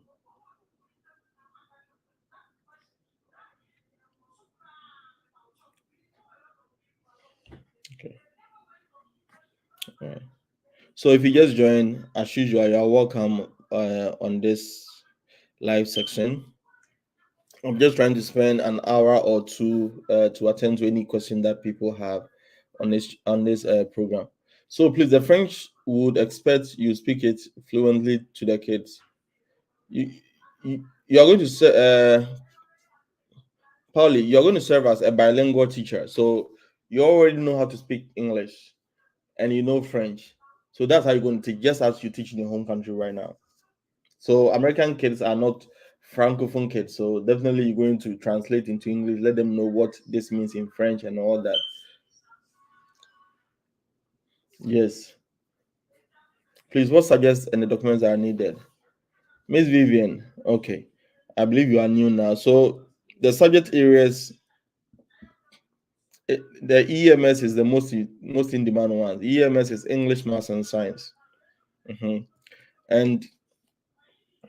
Okay. All right. So if you just join, as usual, you are welcome on this live section. I'm just trying to spend an hour or two to attend to any question that people have on this program. So please, the French would expect you speak it fluently to the kids. You are going to say, Pauli, you're going to serve as a bilingual teacher. So you already know how to speak English and you know French. So that's how you're going to teach, just as you teach in your home country right now. So American kids are not Francophone kids. So definitely you're going to translate into English, let them know what this means in French and all that. Yes. Please, what subjects and the documents are needed? Miss Vivian, okay. I believe you are new now. So the subject areas, the EMS is the most in demand one. EMS is English, Maths, and Science. And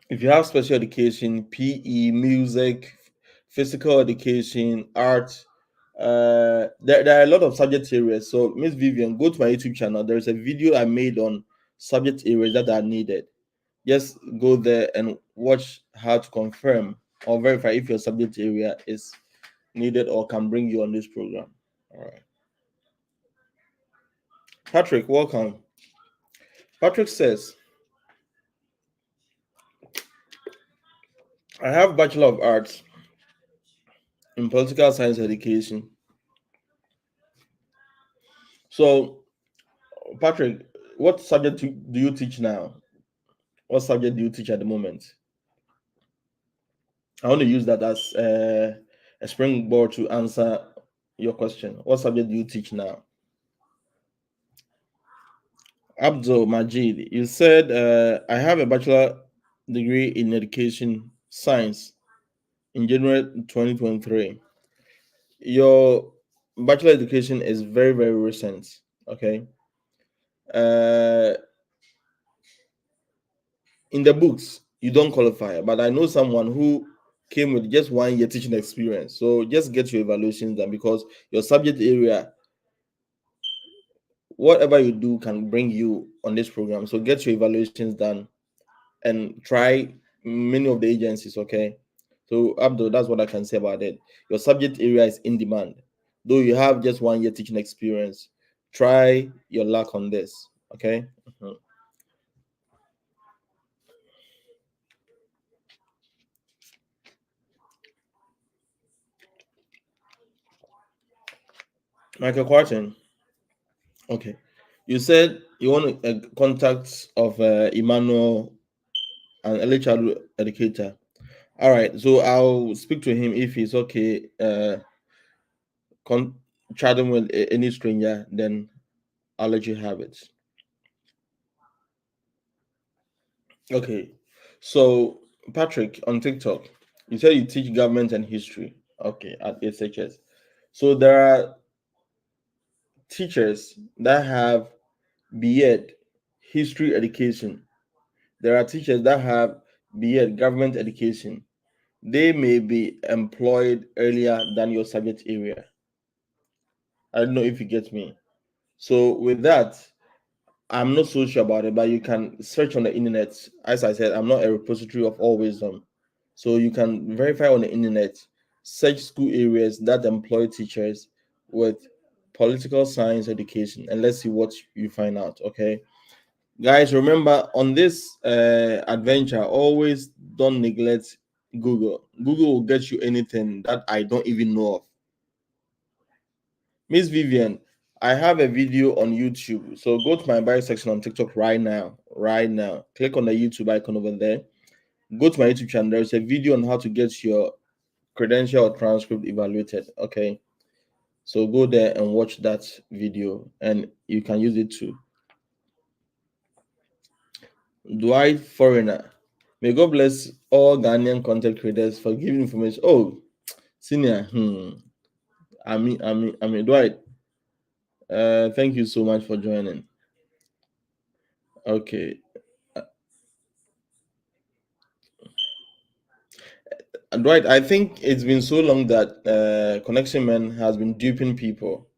if you have special education, PE, music, physical education, art, there are a lot of subject areas. So, Miss Vivian, go to my YouTube channel. There's a video I made on subject areas that are needed. Just go there and watch how to confirm or verify if your subject area is needed or can bring you on this program. All right. Patrick, welcome. Patrick says, I have Bachelor of Arts in Political Science Education. So, Patrick, what subject do you teach now? What subject do you teach at the moment? I want to use that as a springboard to answer your question. What subject do you teach now? Abdul Majid, you said I have a bachelor degree in education science in January 2023. Your bachelor education is very, very recent. Okay. Uh, in the books, you don't qualify, but I know someone who came with just 1 year teaching experience. So just get your evaluations done because your subject area, whatever you do, can bring you on this program. So get your evaluations done and try many of the agencies. Okay. So Abdul, that's what I can say about it. Your subject area is in demand, though you have just 1 year teaching experience. Try your luck on this. Okay. Mhm. Michael Quarton. Okay. You said you want contacts of Emmanuel, an early childhood educator. All right. So I'll speak to him if he's okay. Chatting with any stranger, then I'll let you have it. Okay. So Patrick on TikTok, you said you teach government and history. Okay, at SHS. So there are teachers that have BEd history education. There are teachers that have BEd government education. They may be employed earlier than your subject area. I don't know if you get me. So with that, I'm not so sure about it, but you can search on the internet. As I said, I'm not a repository of all wisdom. So you can verify on the internet, search school areas that employ teachers with political science education, and let's see what you find out. Okay. Guys, remember on this adventure, always don't neglect Google. Google will get you anything that I don't even know of. Miss Vivian, I have a video on YouTube. So go to my bio section on TikTok right now. Right now. Click on the YouTube icon over there. Go to my YouTube channel. There's a video on how to get your credential or transcript evaluated. Okay. So go there and watch that video and you can use it too. Dwight Foreigner. May God bless all Ghanaian content creators for giving information. Oh, senior. I mean, Dwight. Thank you so much for joining. Okay. Dwight, I think it's been so long that Connection Man has been duping people.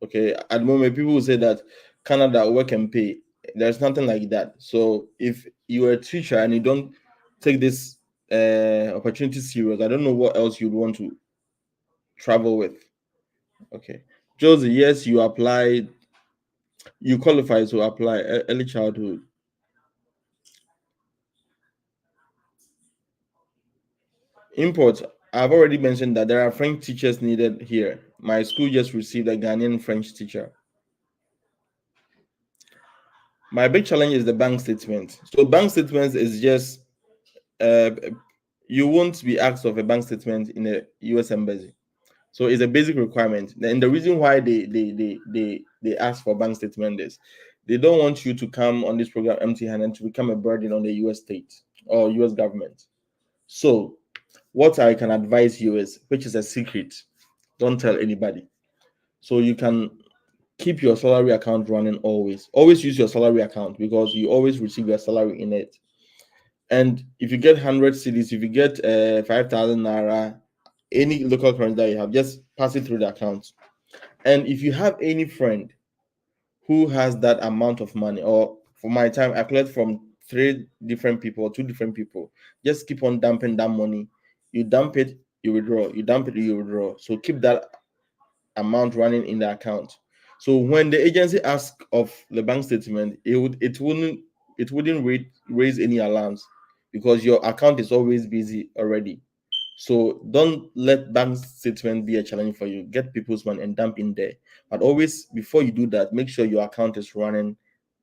Okay. At the moment, people will say that Canada work and pay. There's nothing like that. So if you're a teacher and you don't take this opportunity serious, I don't know what else you'd want to travel with. Okay. Josie, yes, you applied, you qualify to apply early childhood. Import, I've already mentioned that there are French teachers needed here. My school just received a Ghanaian French teacher. My big challenge is the bank statement. So bank statements is just you won't be asked of a bank statement in a US embassy. So it's a basic requirement. And the reason why they ask for bank statement is they don't want you to come on this program empty-handed to become a burden on the US state or US government. So what I can advise you is, which is a secret, don't tell anybody. So you can keep your salary account running always. Always use your salary account because you always receive your salary in it. And if you get 100 cities, if you get 5,000 naira, any local currency that you have, just pass it through the account. And if you have any friend who has that amount of money, or for my time, I collect from three different people, two different people, just keep on dumping that money. You dump it, you withdraw. You dump it, you withdraw. So keep that amount running in the account. So when the agency asks of the bank statement, it wouldn't raise any alarms because your account is always busy already. So don't let bank statement be a challenge for you. Get people's money and dump in there. But always before you do that, make sure your account is running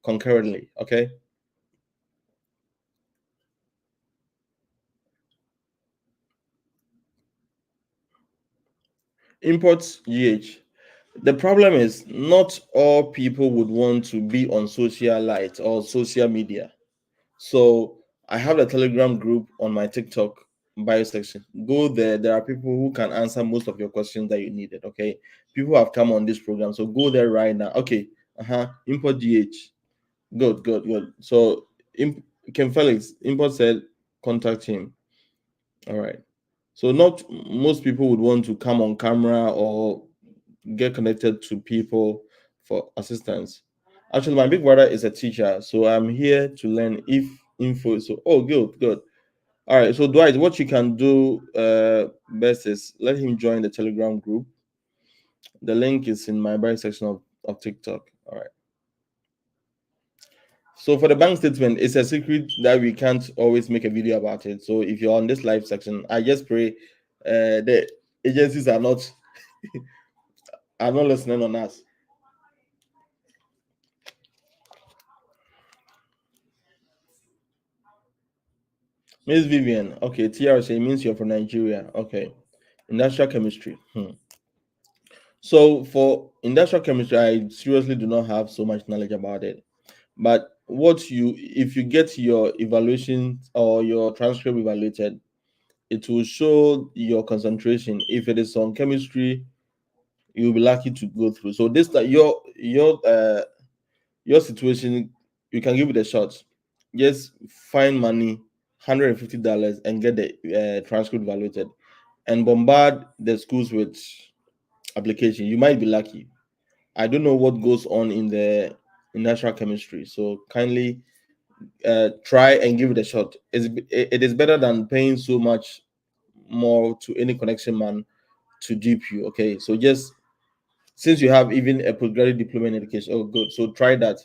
concurrently. Okay. Imports GH. The problem is not all people would want to be on social light or social media. So I have a Telegram group on my TikTok bio section. Go there. There are people who can answer most of your questions that you needed. Okay. People have come on this program. So go there right now. Okay. Uh-huh. Import GH. Good, good, good. So Ken Felix, Import said contact him. All right. So not most people would want to come on camera or get connected to people for assistance. Actually, my big brother is a teacher, so I'm here to learn if info. So, oh, good, good. All right. So, Dwight, what you can do best is let him join the Telegram group. The link is in my bio section of TikTok. All right. So, for the bank statement, it's a secret that we can't always make a video about it. So, if you're on this live section, I just pray the agencies are not listening on us. Miss Vivian, okay, TRC means you're from Nigeria. Okay. Industrial chemistry. So for industrial chemistry, I seriously do not have so much knowledge about it. But if you get your evaluation or your transcript evaluated, it will show your concentration. If it is on chemistry, you'll be lucky to go through. So this that your situation, you can give it a shot. Just find money, $150, and get the transcript evaluated, and bombard the schools with application. You might be lucky. I don't know what goes on in the in natural chemistry, so kindly try and give it a shot. It is better than paying so much more to any connection man to dupe you. Okay, so just since you have even a postgraduate diploma in education, oh good, so try that.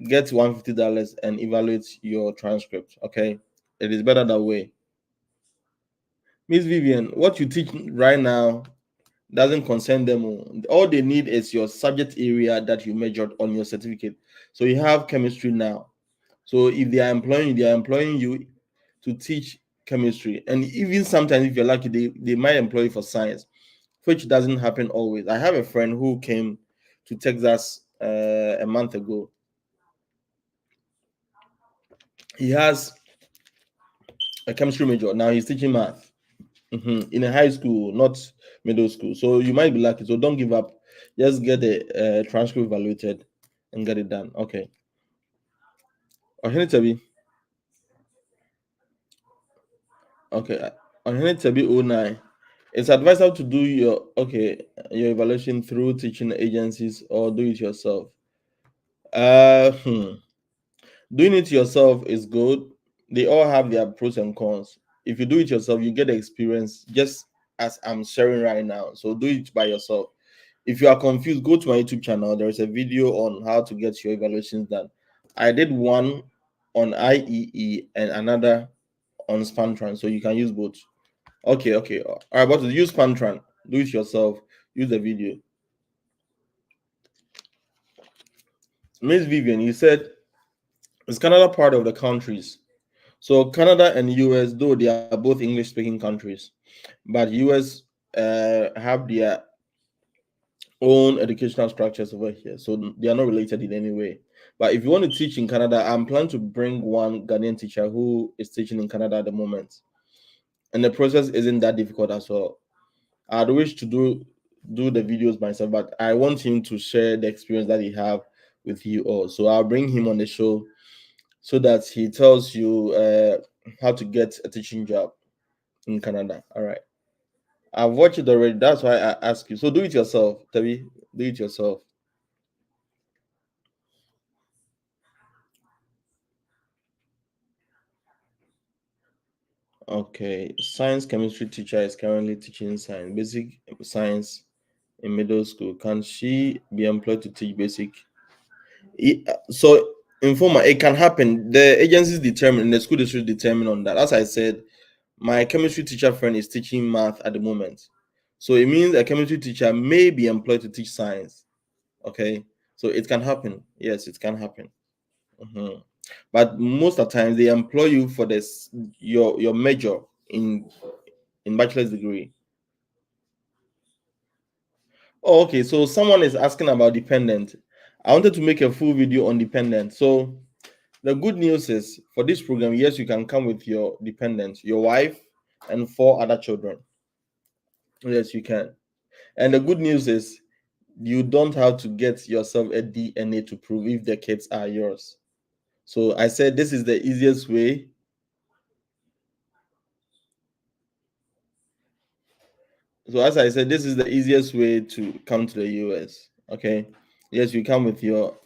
Get $150 and evaluate your transcript. Okay, it is better that way. Miss Vivian, what you teach right now doesn't concern them. All they need is your subject area that you measured on your certificate. So you have chemistry now. So if they are employing you to teach chemistry. And even sometimes, if you're lucky, they might employ you for science, which doesn't happen always. I have a friend who came to Texas a month ago. He has a chemistry major. Now he's teaching math in a high school, not middle school. So you might be lucky. So don't give up. Just get the transcript evaluated and get it done. Okay. Tabi. Okay. Tabi 09. It's advisable to do your evaluation through teaching agencies or do it yourself. Uh, hmm. Doing it yourself is good. They all have their pros and cons. If you do it yourself, you get the experience just as I'm sharing right now. So do it by yourself. If you are confused, go to my YouTube channel. There is a video on how to get your evaluations done. I did one on IEE and another on Spantran, so you can use both. Okay, okay. All right, but use Spantran. Do it yourself. Use the video. Miss Vivian, you said is Canada part of the countries? So Canada and US, though they are both English speaking countries, but US have their own educational structures over here, so they are not related in any way. But if you want to teach in Canada, I'm planning to bring one Ghanaian teacher who is teaching in Canada at the moment, and the process isn't that difficult as well. I'd wish to do the videos myself, but I want him to share the experience that he have with you all. So I'll bring him on the show so that he tells you how to get a teaching job in Canada. All right. I've watched it already. That's why I ask you. So do it yourself, Tabi. Do it yourself. Okay. Science chemistry teacher is currently teaching science, basic science in middle school. Can she be employed to teach basic? So informal, it can happen. The agencies determine, the school district determine on that. As I said, my chemistry teacher friend is teaching math at the moment. So it means a chemistry teacher may be employed to teach science. Okay. So it can happen. Yes, it can happen. Mhm. But most of the times they employ you for this your major in bachelor's degree. Oh, okay. So someone is asking about dependent. I wanted to make a full video on dependent. So the good news is for this program, yes, you can come with your dependents, your wife, and four other children. Yes, you can. And the good news is you don't have to get yourself a DNA to prove if the kids are yours. So I said this is the easiest way. So as I said, this is the easiest way to come to the US. Okay. Yes, you come with your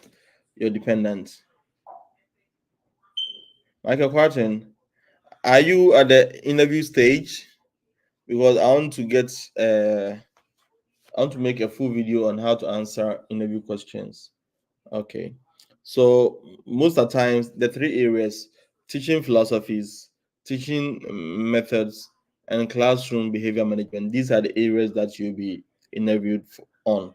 dependents. Michael Quarton, are you at the interview stage? Because I want to make a full video on how to answer interview questions. Okay. So most of the times the three areas: teaching philosophies, teaching methods, and classroom behavior management. These are the areas that you'll be interviewed on.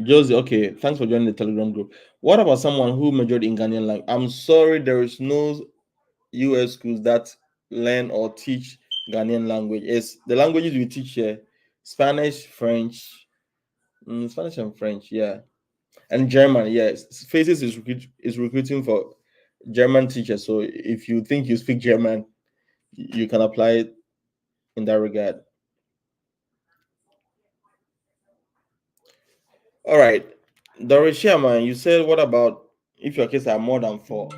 Josie, okay, thanks for joining the Telegram group. What about someone who majored in Ghanaian language? I'm sorry, there is no US schools that learn or teach Ghanaian language. It's the languages we teach here: Spanish, French, Spanish and French, yeah, and German. Yes, Faces is recruiting for German teachers. So if you think you speak German, you can apply it in that regard. All right, Doris Sherman, you said what about if your kids are more than four?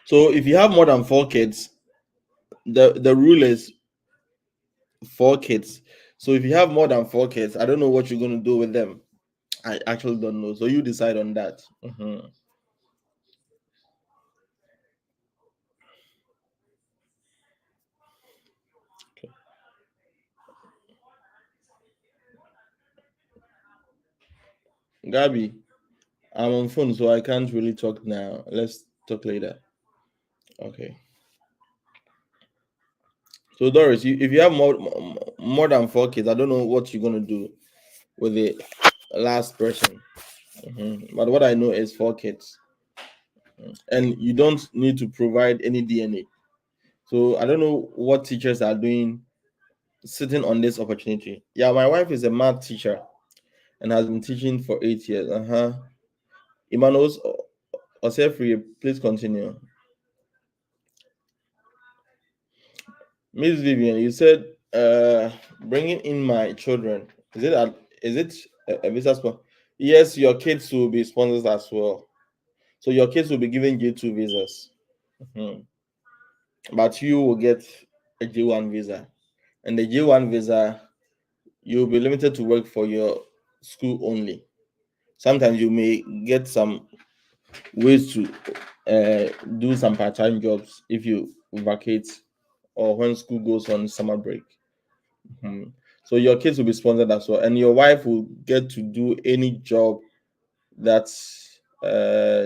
So if you have more than four kids, the rule is four kids. So if you have more than four kids, I don't know what you're going to do with them. I actually don't know. So you decide on that. Mhm. Gabby, I'm on phone, so I can't really talk now. Let's talk later. Okay. So Doris, if you have more than four kids, I don't know what you're gonna do with the last person. But what I know is four kids, and you don't need to provide any DNA. So I don't know what teachers are doing sitting on this opportunity. Yeah, my wife is a math teacher and has been teaching for 8 years. Emmanuel's Osefri, please continue. Miss Vivian, you said bringing in my children. Is it a visa sponsor? Yes, your kids will be sponsors as well. So your kids will be given J2 visas. Mhm. But you will get a J1 visa. And the J1 visa, you'll be limited to work for your school only. Sometimes you may get some ways to do some part-time jobs if you vacate or when school goes on summer break. Mhm. So your kids will be sponsored as well, and your wife will get to do any job that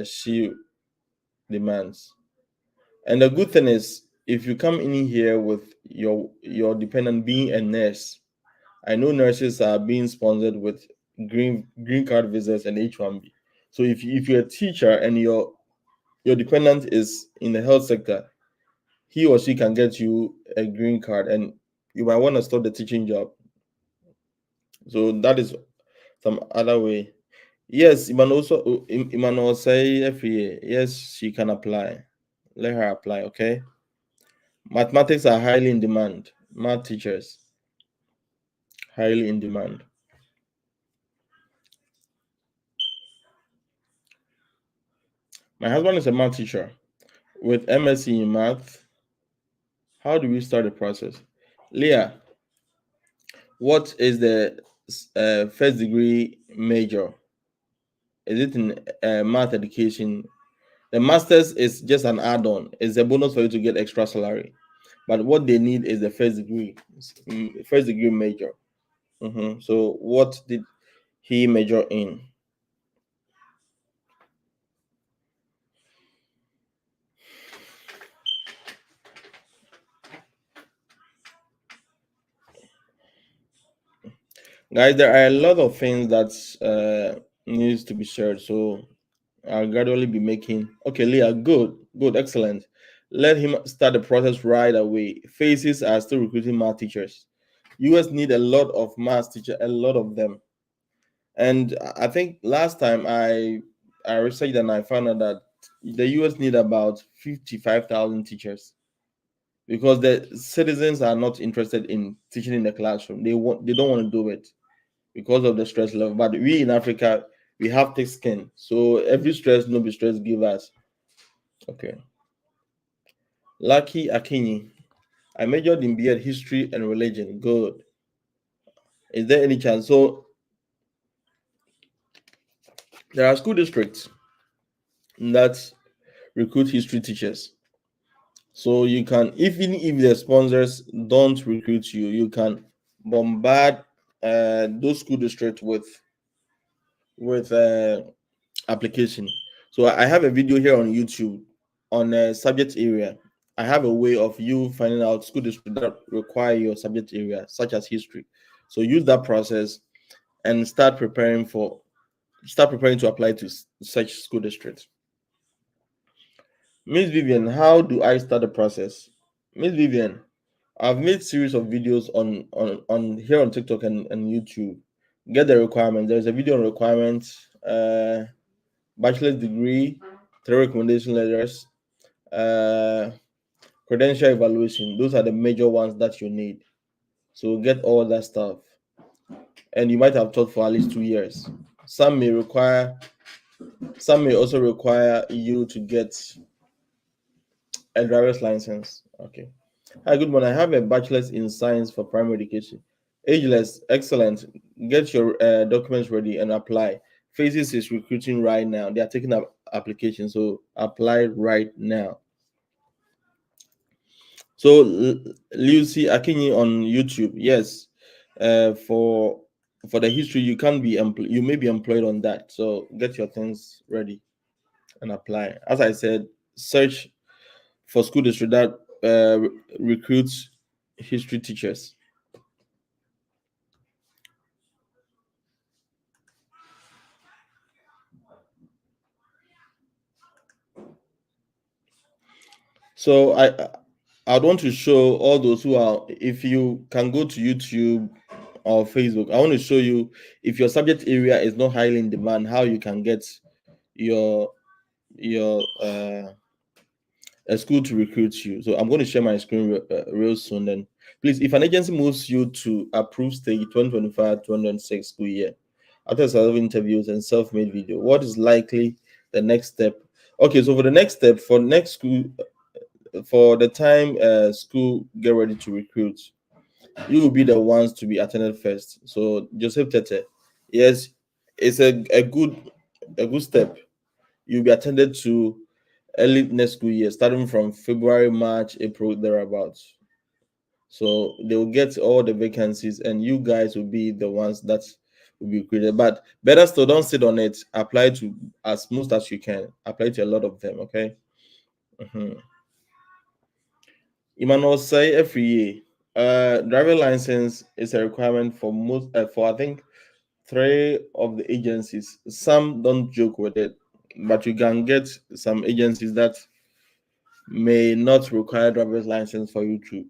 she demands. And the good thing is, if you come in here with your dependent being a nurse, I know nurses are being sponsored with green card visas and H1B. So if you're a teacher and your dependent is in the health sector, he or she can get you a green card, and you might want to start the teaching job. So that is some other way. Yes, Iman say every year. Yes, she can apply. Let her apply, okay? Mathematics are highly in demand. Math teachers, highly in demand. My husband is a math teacher with MSc in math. How do we start the process? Leah, what is the first degree major? Is it in math education? The master's is just an add-on. It's a bonus for you to get extra salary. But what they need is the first degree major. So what did he major in? Guys, there are a lot of things that needs to be shared. So I'll gradually be making. Okay, Leah, good, excellent. Let him start the process right away. Faces are still recruiting math teachers. US need a lot of math teachers, a lot of them. And I think last time I researched and I found out that the US need about 55,000 teachers because the citizens are not interested in teaching in the classroom. They don't want to do it because of the stress level. But we in Africa, we have thick skin, so every stress, no be stress, give us. Okay. Lucky Akinyi, I majored in BEd history and religion. Good. Is there any chance? So there are school districts that recruit history teachers. So you can, even if the sponsors don't recruit you, you can bombard those school districts with application. So I have a video here on YouTube on a subject area. I have a way of you finding out school districts that require your subject area, such as history. So use that process and start preparing to apply to such school districts. Miss Vivian, how do I start the process? Miss Vivian, I've made series of videos on here on TikTok and YouTube. Get the requirements. There's a video on requirements, bachelor's degree, three recommendation letters, uh, credential evaluation. Those are the major ones that you need. So get all that stuff, and you might have taught for at least 2 years. Some may require, some may also require you to get a driver's license. Okay. Hi, good morning. I have a bachelor's in science for primary education. Ageless, excellent. Get your documents ready and apply. Phases is recruiting right now. They are taking up applications, so apply right now. So Lucy Akinyi on YouTube, yes. For the history, you can be you may be employed on that. So get your things ready and apply. As I said, search for school district that recruits history teachers. So I'd want to show all those who are, if you can go to YouTube or Facebook, I want to show you, if your subject area is not highly in demand, how you can get your a school to recruit you. So I'm going to share my screen real soon. Then please, if an agency moves you to approved stage 2025-2026 school year after self interviews and self-made video, what is likely the next step? Okay, so for the next step, for next school, for the time school get ready to recruit, you will be the ones to be attended first. So Joseph Tete, yes, it's a good step. You'll be attended to early next school year, starting from February, March, April, thereabouts. So they will get all the vacancies, and you guys will be the ones that will be created. But better still, don't sit on it. Apply to as most as you can. Apply to a lot of them. Okay. Mhm. Emmanuel say every year, driver license is a requirement for most. For I think three of the agencies. Some don't joke with it, but you can get some agencies that may not require driver's license for you to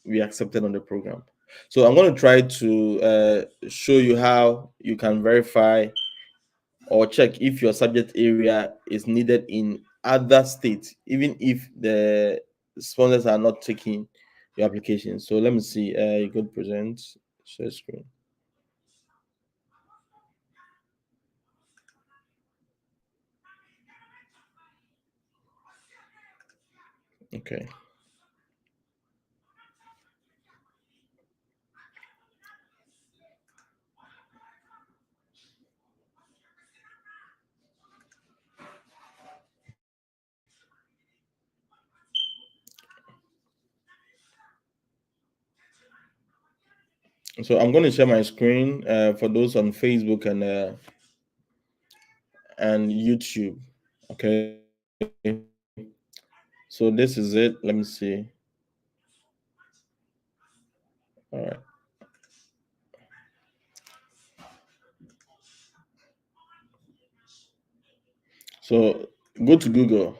be accepted on the program. So I'm going to try to show you how you can verify or check if your subject area is needed in other states, even if the sponsors are not taking your application. So let me see. You could present, share screen. Okay. So I'm going to share my screen for those on Facebook and YouTube. Okay. So this is it. Let me see. All right. So go to Google.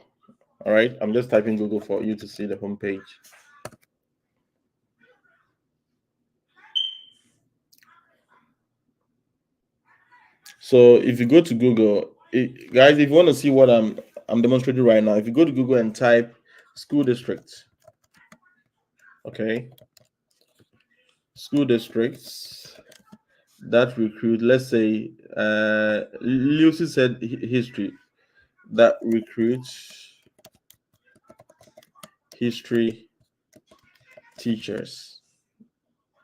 All right. I'm just typing Google for you to see the homepage. So if you go to Google, guys, if you want to see what I'm demonstrating right now, if you go to Google and type school districts, okay, school districts that recruit, let's say, Lucy said history that recruits history teachers.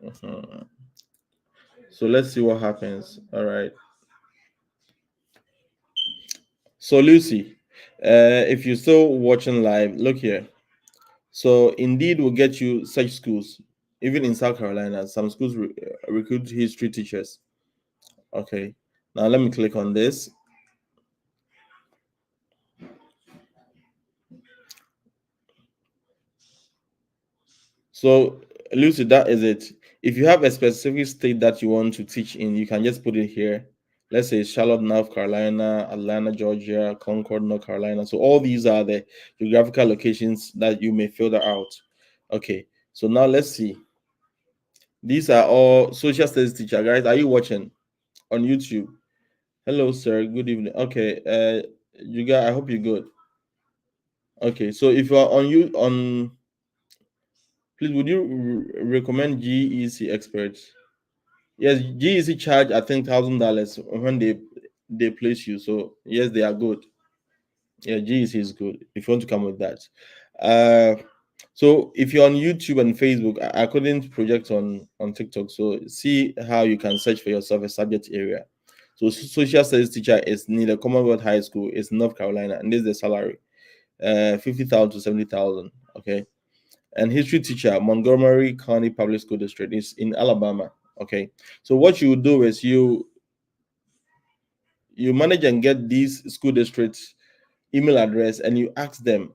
Mhm. So let's see what happens. All right. So Lucy, if you're still watching live, look here. So Indeed will get you such schools. Even in South Carolina, some schools recruit history teachers. Okay. Now let me click on this. So Lucy, that is it. If you have a specific state that you want to teach in, you can just put it here. Let's say Charlotte, North Carolina, Atlanta, Georgia, Concord, North Carolina. So all these are the geographical locations that you may filter out. Okay. So now let's see. These are all social studies teacher. Guys, are you watching on YouTube? Hello, sir. Good evening. Okay. You guys, I hope you're good. Okay. So if you are on, please, would you recommend GEC experts? Yes, GEC charge I think $1,000 when they place you. So yes, they are good. Yeah, GEC is good if you want to come with that. Uh, so if you're on YouTube and Facebook, I couldn't project on TikTok. So see how you can search for yourself a subject area. So social studies teacher is near Commonwealth High School, is North Carolina, and this is the salary, 50,000 to 70,000. Okay, and history teacher, Montgomery County Public School District, is in Alabama. Okay, so what you do is you manage and get these school districts email address and you ask them,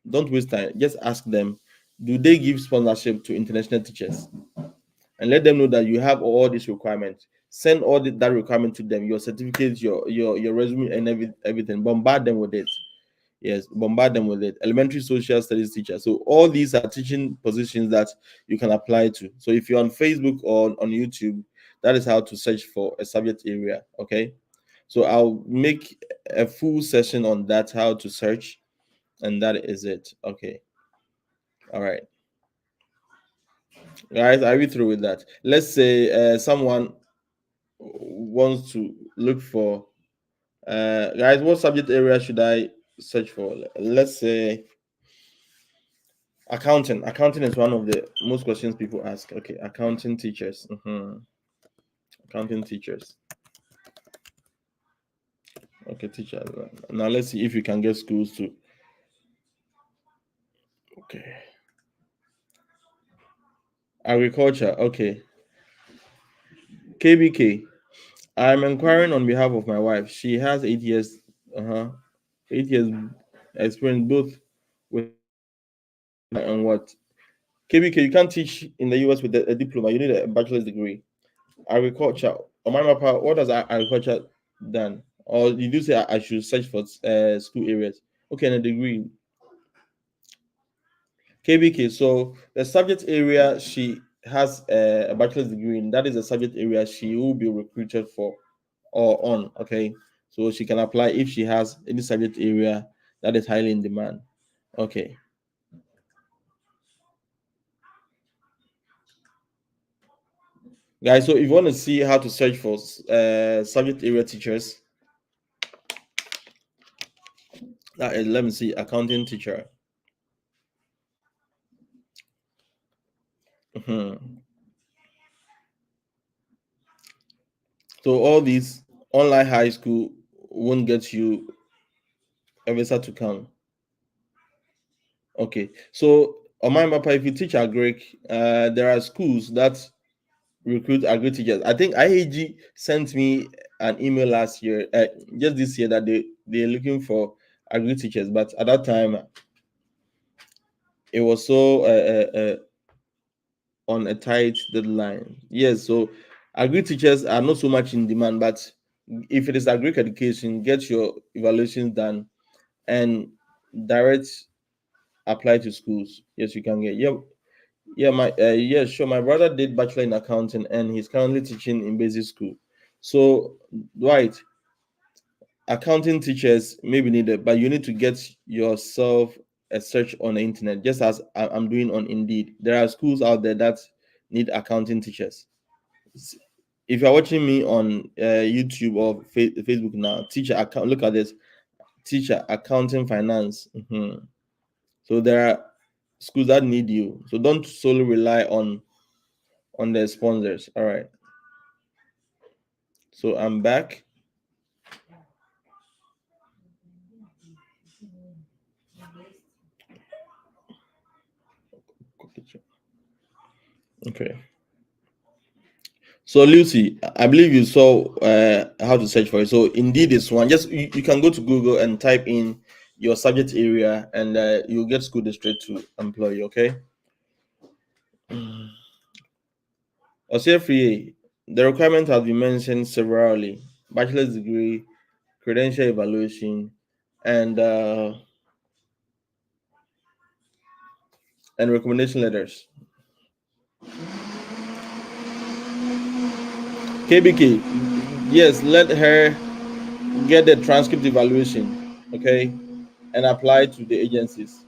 don't waste time, just ask them, do they give sponsorship to international teachers? And let them know that you have all these requirements. Send that requirement to them, your certificates, your resume, and everything. Bombard them with it. Yes, bombard them with it. Elementary social studies teacher. So all these are teaching positions that you can apply to. So if you're on Facebook or on YouTube, that is how to search for a subject area. Okay. So I'll make a full session on that, how to search, and that is it. Okay. All right. Guys, are we through with that? Let's say someone wants to look for guys, what subject area should I search for? Let's say accounting. Accounting is one of the most questions people ask. Okay, accounting teachers. Accounting teachers. Okay, teachers. Now let's see if you can get schools to. Okay. Agriculture. Okay. KBK. I'm inquiring on behalf of my wife. She has 8 years. 8 years experience both with and what. KBK, you can't teach in the US with a diploma. You need a bachelor's degree. Agriculture. On my map, what does agriculture done? Or did you say I should search for school areas? Okay, and a degree. KBK. So the subject area she has a bachelor's degree in, that is the subject area she will be recruited for or on. Okay, so she can apply if she has any subject area that is highly in demand. Okay, guys. So if you want to see how to search for subject area teachers, that is, let me see, accounting teacher. Mhm. So all these online high school won't get you a visa to come. Okay, so on my map, if you teach agric, there are schools that recruit agri teachers. I think IAG sent me an email last year, just this year, that they're looking for agri teachers, but at that time it was so on a tight deadline. Yes, so agri teachers are not so much in demand, but if it is agri education, get your evaluations done and direct apply to schools. Yes, you can get. Yeah, yeah, yeah, sure. My brother did bachelor in accounting, and he's currently teaching in basic school. So, right, accounting teachers may be needed, but you need to get yourself a search on the internet, just as I'm doing on Indeed. There are schools out there that need accounting teachers. If you're watching me on YouTube or Facebook now, teacher account, look at this, teacher accounting finance. Mhm. So there are schools that need you. So don't solely rely on the sponsors. All right. So I'm back. Okay. So Lucy, I believe you saw how to search for it. So indeed, this one. Just you can go to Google and type in your subject area, and you'll get school district to employ you. Okay. Free. The requirement has been mentioned severally: bachelor's degree, credential evaluation, and uh, and recommendation letters. KBK, yes, let her get the transcript evaluation, okay, and apply to the agencies.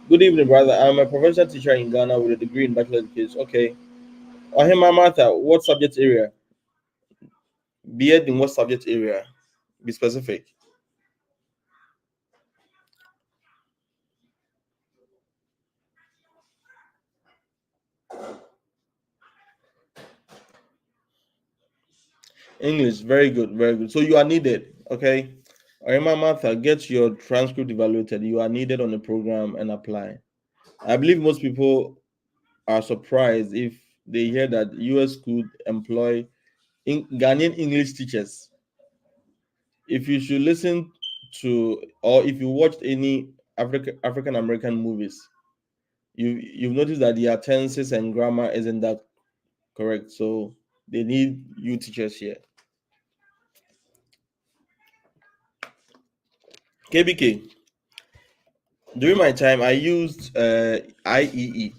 Good evening, brother. I'm a professional teacher in Ghana with a degree in bachelor education. Okay. Ohima Martha, what subject area? B.Ed in what subject area? Be specific. English, very good, very good. So you are needed, okay? Ohima Martha, get your transcript evaluated. You are needed on the program and apply. I believe most people are surprised if they hear that US could employ Ghanaian English teachers. If you should listen to, or if you watched any African American movies, you've noticed that their tenses and grammar isn't that correct. So they need you teachers here. KBK. During my time, I used IEE,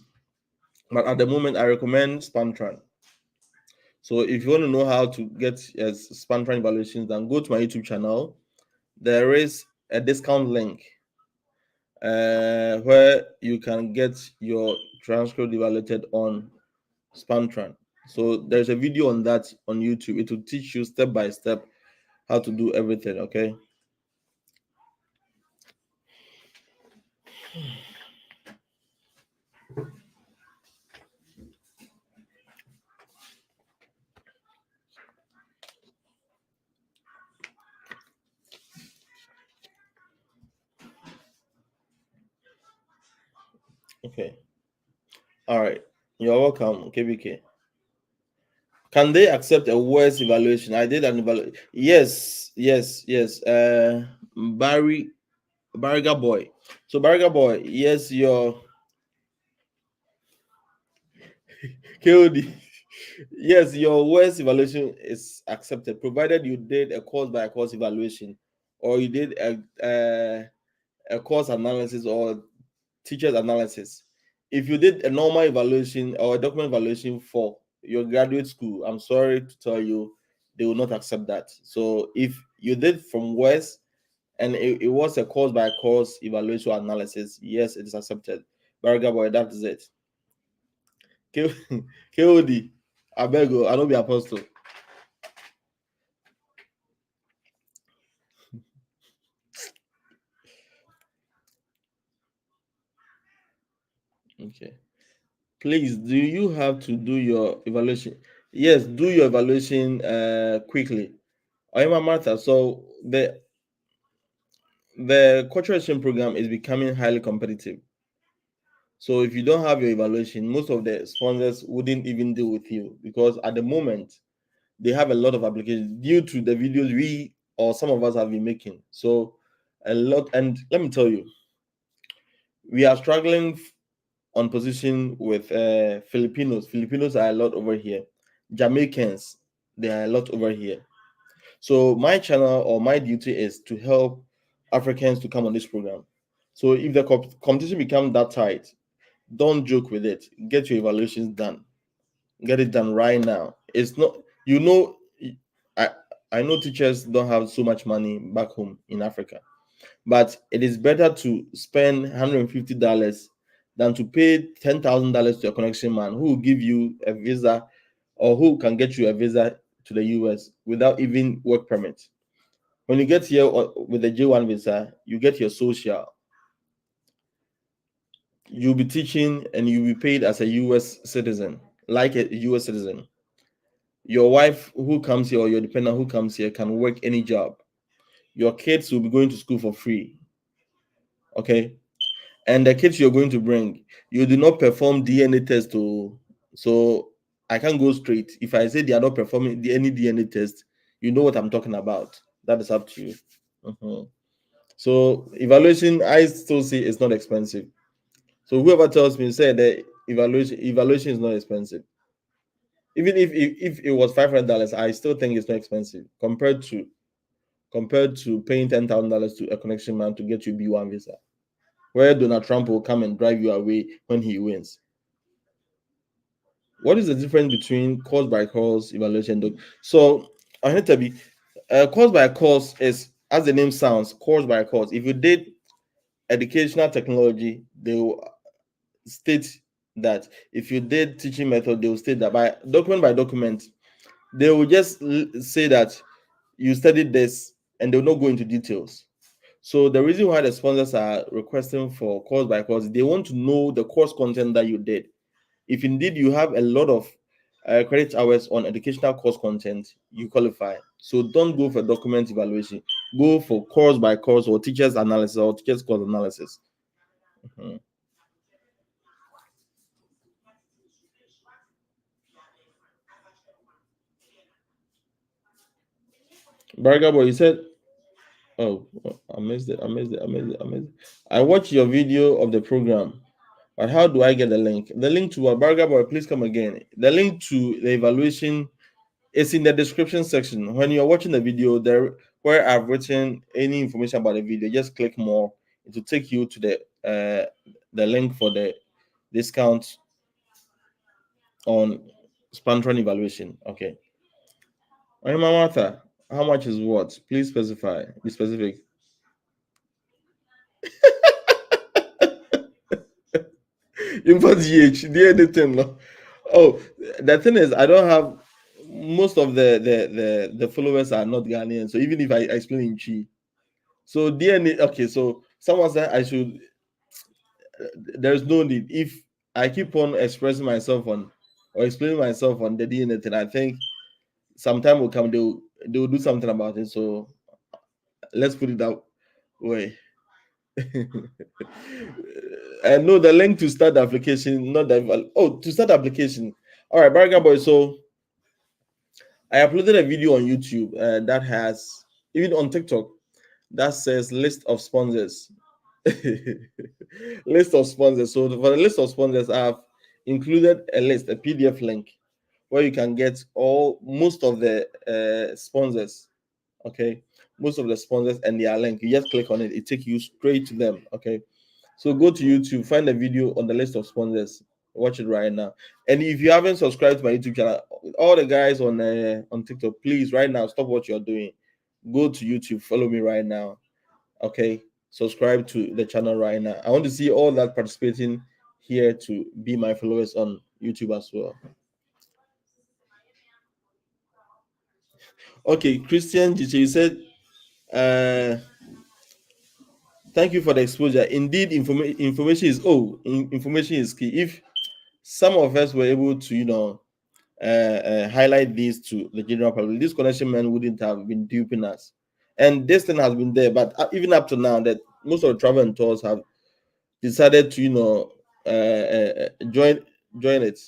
but at the moment, I recommend Spantran. So if you want to know how to get Spantran evaluations, then go to my YouTube channel. There is a discount link where you can get your transcript evaluated on Spantran. So there's a video on that on YouTube. It will teach you step by step how to do everything. Okay. Okay. All right. You're welcome, KBK. Can they accept a worse evaluation? I did an evaluation. Yes, yes, yes. Bariga boy. So Bariga boy, yes, your KOD. Yes, your worst evaluation is accepted, provided you did a course by course evaluation, or you did a course analysis or teacher's analysis. If you did a normal evaluation or a document evaluation for your graduate school, I'm sorry to tell you, they will not accept that. So if you did from West and it was a course by course evaluation analysis, yes, it is accepted. Barriga boy, that is it. K- KOD, I beg you, I don't be apostle. Okay. Please, do you have to do your evaluation? Yes, do your evaluation quickly. I'm a Martha. So the cultural exchange program is becoming highly competitive. So if you don't have your evaluation, most of the sponsors wouldn't even deal with you because at the moment they have a lot of applications due to the videos we or some of us have been making. So a lot, and let me tell you, we are struggling on position with Filipinos. Filipinos are a lot over here. Jamaicans, they are a lot over here. So my channel or my duty is to help Africans to come on this program. So if the competition becomes that tight, don't joke with it. Get your evaluations done. Get it done right now. It's not, you know, I I know teachers don't have so much money back home in Africa, but it is better to spend $150 than to pay $10,000 to a connection man who will give you a visa or who can get you a visa to the US without even work permit. When you get here with the J1 visa, you get your social. You'll be teaching and you'll be paid as a US citizen, like a US citizen. Your wife who comes here or your dependent who comes here can work any job. Your kids will be going to school for free. Okay. And the kids you're going to bring, you do not perform DNA test to, so I can't go straight. If I say they are not performing any DNA test, you know what I'm talking about. That is up to you. Mhm. So evaluation, I still say it's not expensive. So whoever tells me say that evaluation is not expensive. Even if it was $500, I still think it's not expensive compared to paying $10,000 to a connection man to get you B1 visa, where Donald Trump will come and drive you away when he wins. What is the difference between course by course evaluation? So I need to be course by course is, as the name sounds, course by course. If you did educational technology, they will state that. If you did teaching method, they will state that. By document, they will just say that you studied this and they will not go into details. So the reason why the sponsors are requesting for course by course, they want to know the course content that you did. If indeed you have a lot of credit hours on educational course content, you qualify. So don't go for document evaluation. Go for course by course or teachers analysis or teachers course analysis. Mhm. Barga boy, you said, oh, I missed it. I missed it. I missed it. I missed it. I watched your video of the program, but how do I get the link? The link to what? Barga boy, please come again. The link to the evaluation it's in the description section. When you're watching the video, there where I've written any information about the video, just click more. It will take you to the link for the discount on Spantron evaluation. Okay. Hey, Martha, how much is what? Please specify. Be specific. Import GH, the anything. No? Oh, the thing is, I don't have most of the followers are not Ghanaian. So even if I explain in Chi, so DNA. Okay, so someone said I should there's no need. If I keep on expressing myself on or explaining myself on the DNA thing, I think sometime will come they'll do something about it. So let's put it that way. And no, the link to start the application, not the to start the application. All right, Barriga Boy. So I uploaded a video on YouTube that has even on TikTok that says list of sponsors. List of sponsors. So for the list of sponsors, I've included a list, a PDF link where you can get all most of the sponsors. Okay, most of the sponsors and their link. You just click on it, it takes you straight to them. Okay, so go to YouTube, find the video on the list of sponsors, watch it right now. And if you haven't subscribed to my YouTube channel, all the guys on TikTok, please right now stop what you're doing. Go to YouTube, follow me right now. Okay, subscribe to the channel right now. I want to see all that participating here to be my followers on YouTube as well. Okay, Christian you said, uh thank you for the exposure. Indeed, information is information is key. If some of us were able to, highlight this to the general public, this connection man wouldn't have been duping us. And this thing has been there, but even up to now, that most of the travel and tours have decided to, join it.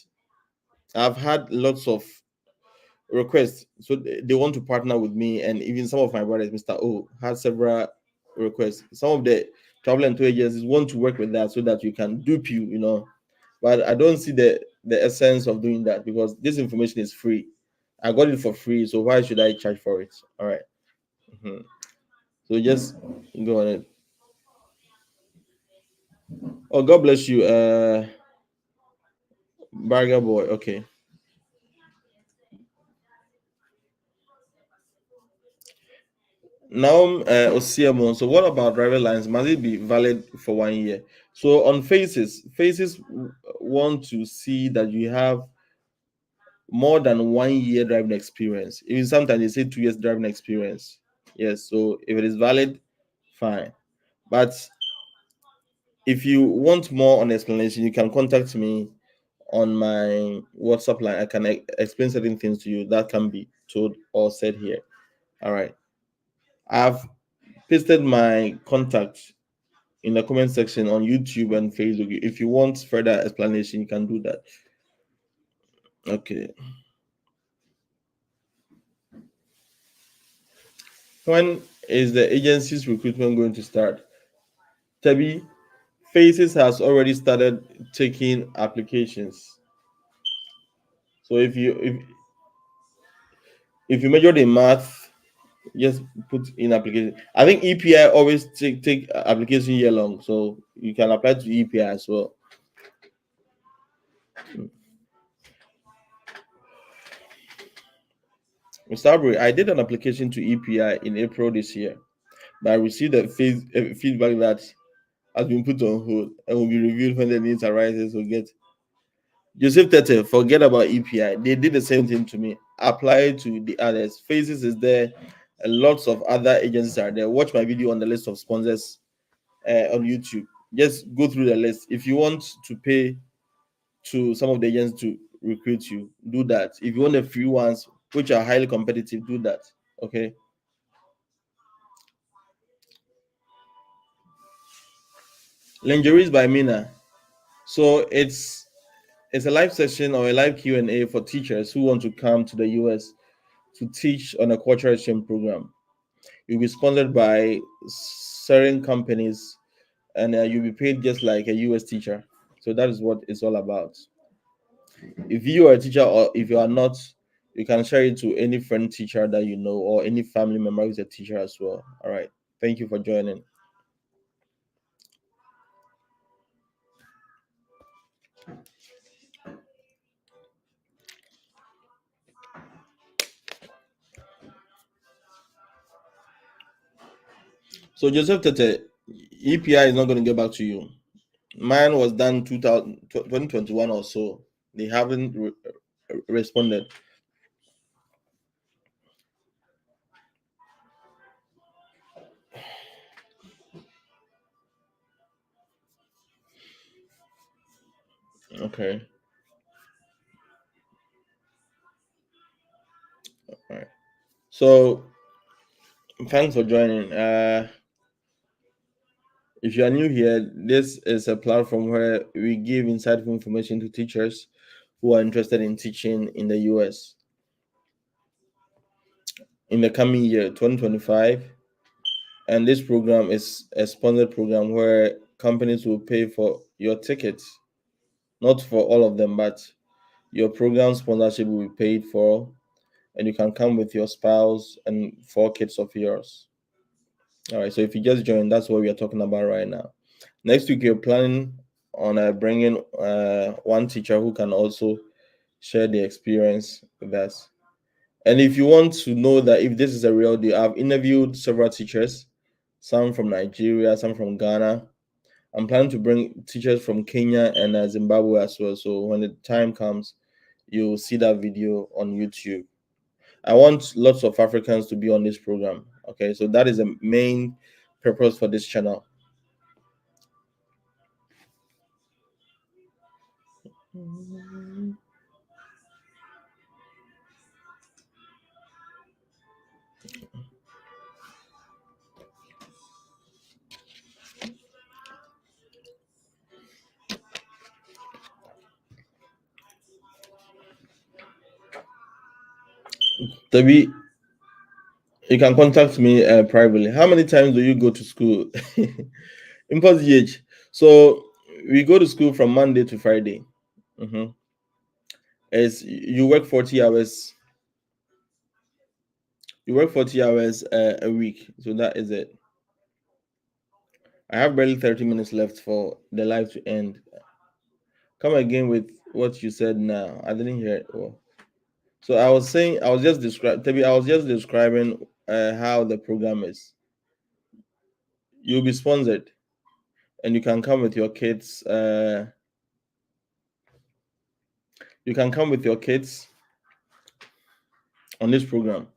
I've had lots of requests, so they want to partner with me, and even some of my brothers, Mr. O, had several requests. Some of the travel and tour agencies want to work with that so that you can dupe you. But I don't see the essence of doing that because this information is free. I got it for free, so why should I charge for it? All right. Mhm. So just go on it. Oh, God bless you, Burger Boy. Okay. Now, Osiemo. So, what about driver lines? Must it be valid for 1 year? So, on faces want to see that you have more than 1 year driving experience. Even sometimes they say 2 years driving experience. Yes. So, if it is valid, fine. But if you want more on explanation, you can contact me on my WhatsApp line. I can explain certain things to you that can be told or said here. All right. I've pasted my contact in the comment section on YouTube and Facebook. If you want further explanation, you can do that. Okay. When is the agency's recruitment going to start? Tabi, Faces has already started taking applications. So if you major in math, just put in application. I think EPI always take application year long, so you can apply to EPI as well. Mr. Aubrey, I did an application to EPI in April this year, but I received a feedback that has been put on hold and will be reviewed when the needs arises. Will get Joseph Tete, forget about EPI. They did the same thing to me. Apply to the others. Faces is there, and lots of other agencies are there. Watch my video on the list of sponsors on YouTube. Just go through the list. If you want to pay to some of the agents to recruit you, do that. If you want the free ones, which are highly competitive, do that. Okay. Lingeries by Mina. So it's a live session or a live Q&A for teachers who want to come to the US to teach on a cultural exchange program. You'll be sponsored by certain companies, and you'll be paid just like a US teacher. So that is what it's all about. If you are a teacher or if you are not, you can share it to any friend teacher that you know or any family member who's a teacher as well. All right. Thank you for joining. So Joseph Tete, EPI is not going to get back to you. Mine was done 2021 or so. They haven't responded. Okay. All right. So thanks for joining. If you are new here, this is a platform where we give insightful information to teachers who are interested in teaching in the US. In the coming year, 2025, and this program is a sponsored program where companies will pay for your tickets, not for all of them, but Your program sponsorship will be paid for, and you can come with your spouse and 4 kids of yours. All right, so if you just joined, that's what we are talking about right now. Next week, you're planning on bringing one teacher who can also share the experience with us. And if you want to know that if this is a real deal, I've interviewed several teachers, some from Nigeria, some from Ghana. I'm planning to bring teachers from Kenya and Zimbabwe as well. So when the time comes, you'll see that video on YouTube. I want lots of Africans to be on this program. Okay, so that is the main purpose for this channel. Toby, you can contact me privately. How many times do you go to school? Impulse GH. So we go to school from Monday to Friday. Mhm. As you work 40 hours, you work 40 hours a week. So that is it. I have barely 30 minutes left for the live to end. Come again with what you said now. I didn't hear it. Well, so I was saying, I was just describing how the program is. You'll be sponsored, and you can come with your kids. You can come with your kids on this program.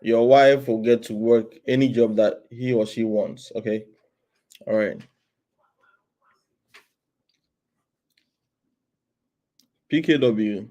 Your wife will get to work any job that he or she wants. Okay. All right. PKW.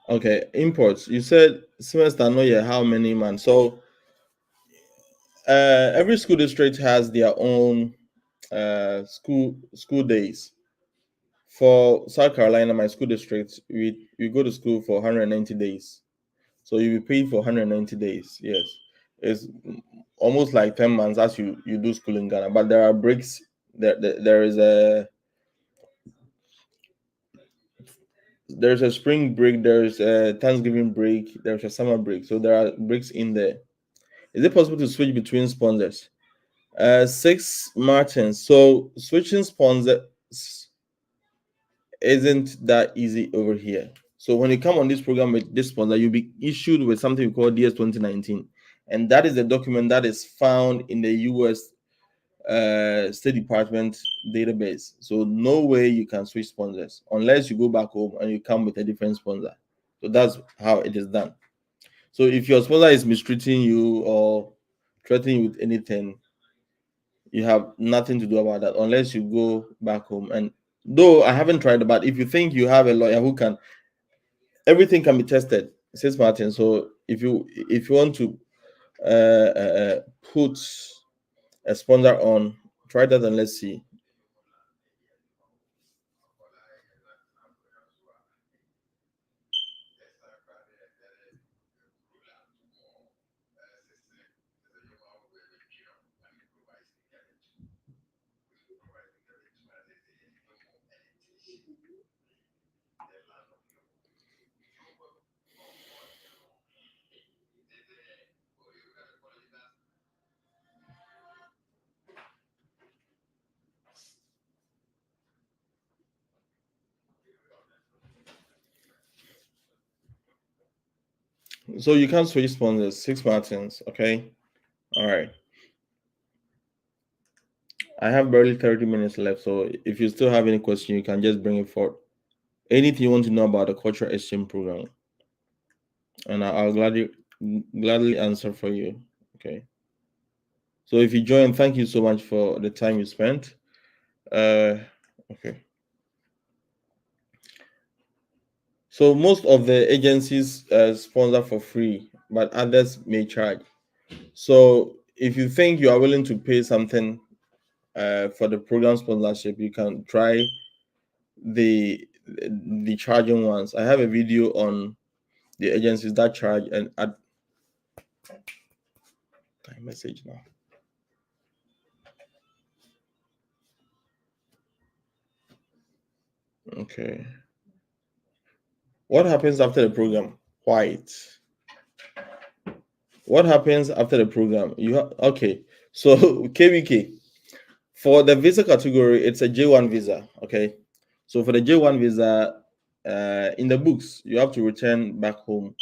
Okay. Imports. You said semester no yeah, how many months? So every school district has their own school days. For South Carolina, my school district, we go to school for 190 days. So you be paid for 190 days. Yes, it's almost like 10 months as you do school in Ghana. But there are breaks. There is a there's a spring break. There's a Thanksgiving break. There's a summer break. So there are breaks in there. Is it possible to switch between sponsors? 6 Martins. So switching sponsors isn't that easy over here. So when you come on this program with this sponsor, you'll be issued with something we call DS 2019, and that is the document that is found in the US State Department database. So no way you can switch sponsors unless you go back home and you come with a different sponsor. So that's how it is done. So if your sponsor is mistreating you or threatening you with anything, you have nothing to do about that unless you go back home. And though I haven't tried it, but if you think you have a lawyer who can, everything can be tested, says Martin. So if you want to put a sponsor on, try that and let's see. So you can switch sponsors, 6 Martins. Okay. All right. I have barely 30 minutes left. So if you still have any question, you can just bring it forward. Anything you want to know about the cultural exchange program, and I'll gladly answer for you. Okay. So if you join, thank you so much for the time you spent. Uh, okay. So most of the agencies sponsor for free, but others may charge. So if you think you are willing to pay something for the program sponsorship, you can try the charging ones. I have a video on the agencies that charge and add message now. Okay. What happens after the program? White. What happens after the program? Okay. So KVK for the visa category, it's a J1 visa. Okay. So for the J1 visa, in the books, you have to return back home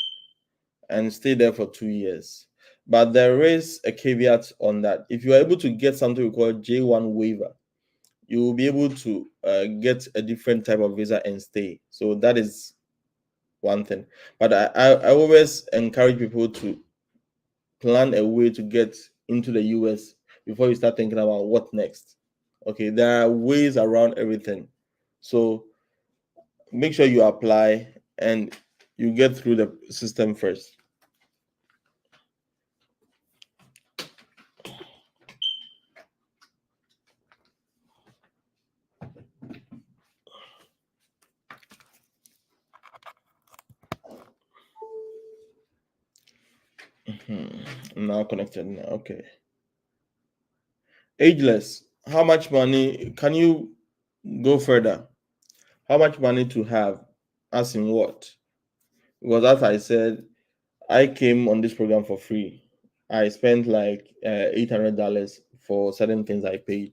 and stay there for 2 years. But there is a caveat on that. If you are able to get something we call J1 waiver, you will be able to get a different type of visa and stay. So that is one thing. But I always encourage people to plan a way to get into the US before you start thinking about what next. Okay, there are ways around everything. So make sure you apply and you get through the system first. Now connected now. Okay. Ageless. How much money can you go further? How much money to have? As in what? Because as I said, I came on this program for free. I spent like $800 for certain things I paid,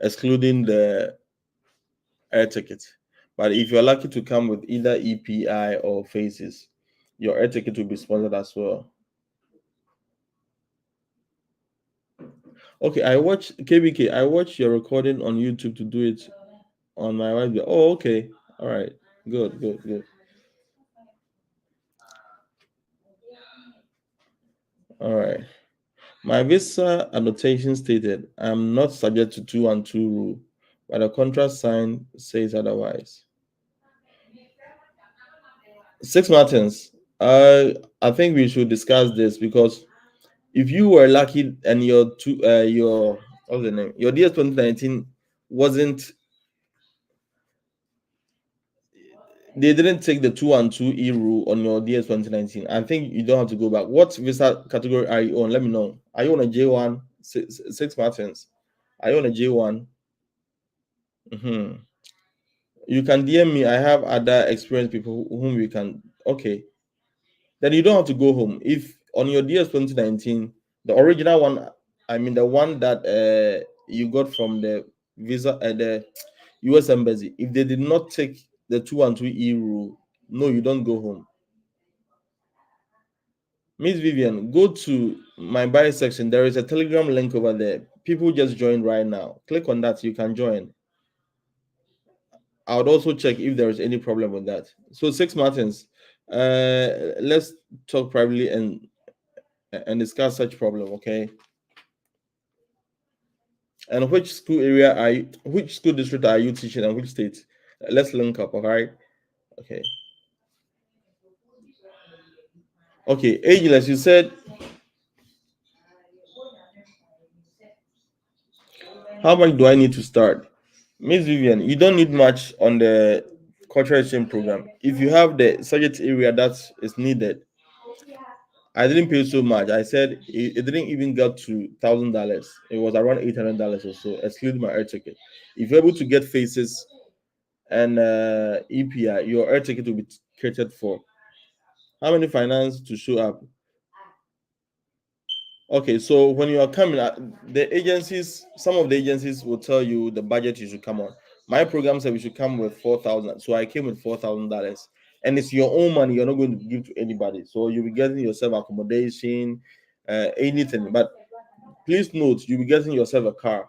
excluding the air ticket. But if you're lucky to come with either EPI or Faces, your air ticket will be sponsored as well. Okay, I watch KBK. I watch your recording on YouTube to do it on my website. Oh, okay. All right. Good, good, good. All right. My visa annotation stated I'm not subject to 212 rule, but the contract signed says otherwise. Six Martins, I think we should discuss this because if you were lucky and your what's the name? Your DS 2019 wasn't, they didn't take the 212E rule on your DS 2019. I think you don't have to go back. What visa category are you on? Let me know. Are you on a J1? Six Martins. Are you on a J1? You can DM me. I have other experienced people whom we can. Okay, then you don't have to go home. If on your DS 2019, the original one, I mean the one that you got from the visa the US embassy, if they did not take the 212E rule, no, you don't go home. Miss Vivian, go to my bio section. There is a Telegram link over there. People just joined right now. Click on that. You can join. I would also check if there is any problem with that. So Six Martins, let's talk privately and discuss such problem. Okay. And which school area are you? Which school district are you teaching, and which state? Let's link up. All right. Okay. Okay. Ageless, you said how much do I need to start? Miss Vivian, you don't need much on the cultural exchange program. If you have the subject area that is needed, I didn't pay so much. I said it didn't even get to $1,000. It was around $800 or so, excluding my air ticket. If you're able to get Faces and EPI, your air ticket will be catered for. How many finance to show up? Okay, so when you are coming, the agencies, some of the agencies will tell you the budget you should come on. My program said we should come with 4,000, so I came with $4,000, and it's your own money. You're not going to give to anybody, so you'll be getting yourself accommodation, anything. But please note, you'll be getting yourself a car.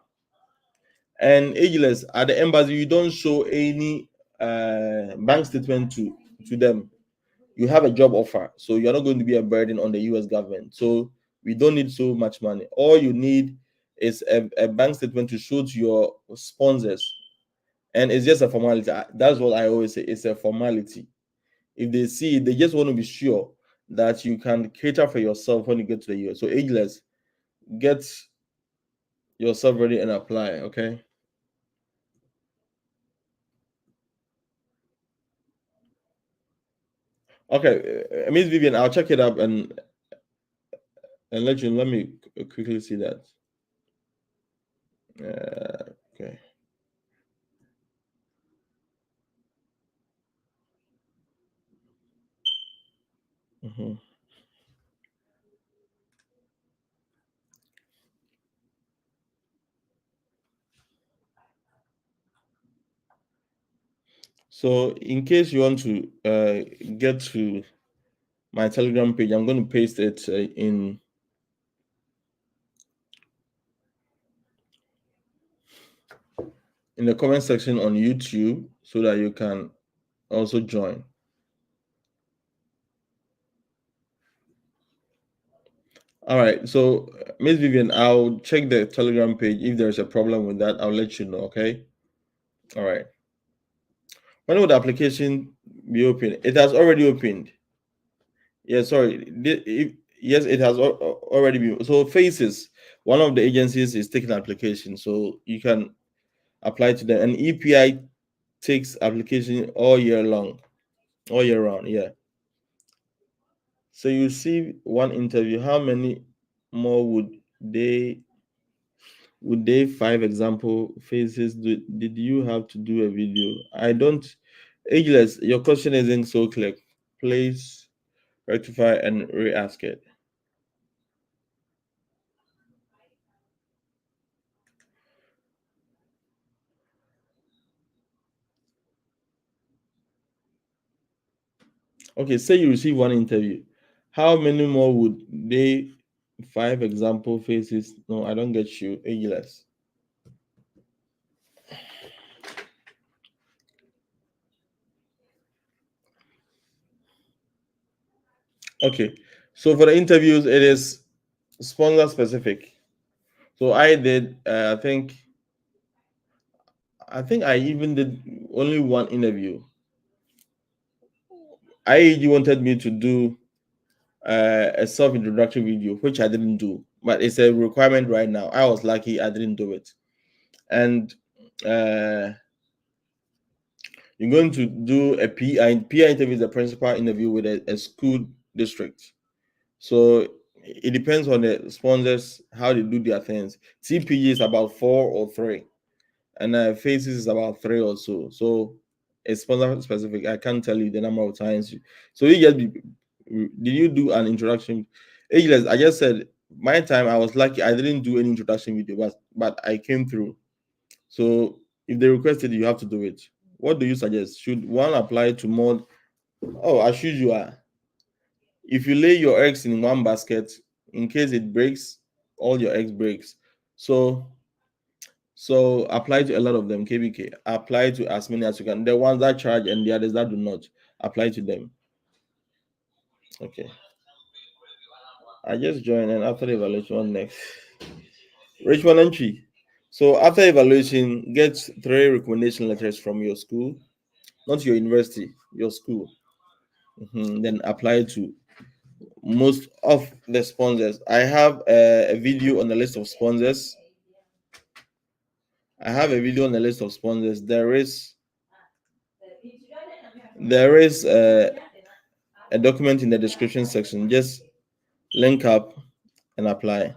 And ageless at the embassy, you don't show any bank statement to them. You have a job offer, so you're not going to be a burden on the US government. So we don't need so much money. All you need is a bank statement to show to your sponsors, and it's just a formality. That's what I always say, it's a formality. If they see it, they just want to be sure that you can cater for yourself when you get to the US. So ageless, get yourself ready and apply. Okay. Okay, Miss Vivian, I'll check it up and let you. Let me quickly see that. Okay. Mhm. So, in case you want to get to my Telegram page, I'm going to paste it in the comment section on YouTube so that you can also join. All right. So, Miss Vivian, I'll check the Telegram page. If there's a problem with that, I'll let you know. Okay. All right. When will the application be open? It has already opened. Yeah, sorry. Yes, it has already been. So Faces, one of the agencies is taking application, so you can apply to them. And EPI takes application all year long, all year round. Yeah. So you see one interview. How many more would they 5 example phases did you have to do a video? I don't. Ageless, your question isn't so clear. Please rectify and re-ask it. Okay, say you receive one interview. How many more would they 5 example phases? No, I don't get you. Ageless. Okay. So for the interviews, it is sponsor specific. So I did I think I even did only one interview. IAG wanted me to do a self-introduction video, which I didn't do, but it's a requirement right now. I was lucky I didn't do it. And uh you're going to do a PI interview is a principal interview with a school district. So it depends on the sponsors how they do their things. CPG is about 4 or 3, and Faces is about 3 or so. So it's sponsor specific. I can't tell you the number of times. So you just did you do an introduction? Ageless, I just said my time. I was lucky. I didn't do any introduction video, but I came through. So if they requested, you have to do it. What do you suggest? Should one apply to more? Oh, as usual, if you lay your eggs in one basket, in case it breaks, all your eggs breaks. So apply to a lot of them. KBK. Apply to as many as you can. The ones that charge and the others that do not, apply to them. Okay. I just joined, and after the evaluation, what next? Richmond entry. So after evaluation, get 3 recommendation letters from your school, not your university, your school. Then apply to most of the sponsors. I have a video on the list of sponsors. I have a video on the list of sponsors. There is a document in the description section. Just link up and apply.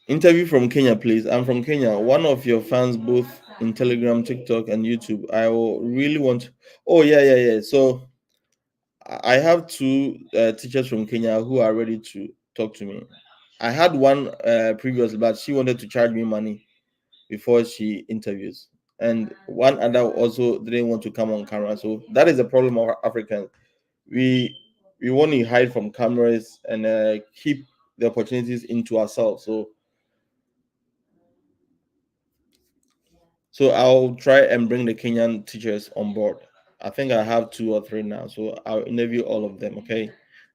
Interview from Kenya, please. I'm from Kenya. One of your fans, both in Telegram, TikTok, and YouTube. I will really want. Oh yeah, yeah, yeah. So I have 2 teachers from Kenya who are ready to talk to me. I had one previously, but she wanted to charge me money before she interviews, and one other also didn't want to come on camera. So that is the problem of Africans. We want to hide from cameras and keep the opportunities into ourselves. So I'll try and bring the Kenyan teachers on board. I think I have 2 or 3 now, so I'll interview all of them. Okay,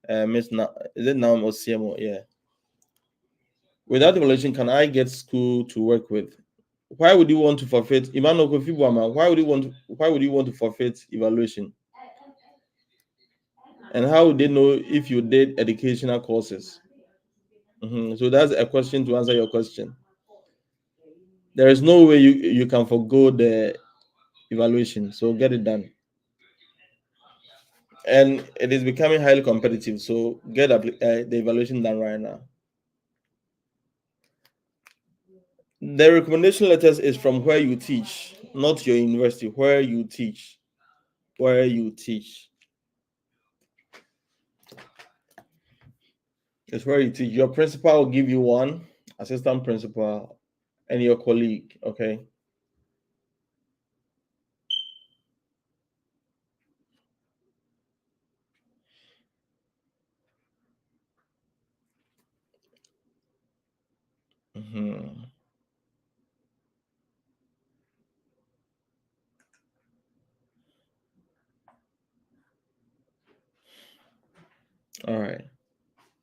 Miss is it now or CMO? Yeah. Without evaluation, can I get school to work with? Why would you want to forfeit? Emmanuel Kofi Buama, why would you want to forfeit evaluation? And how would they know if you did educational courses? So that's a question to answer your question. There is no way you can forgo the evaluation, so get it done. And it is becoming highly competitive, so get the evaluation done right now. The recommendation letters is from where you teach, not your university. Where you teach, where you teach. It's where you teach. Your principal will give you one, assistant principal, and your colleague. Okay. Mhm. All right.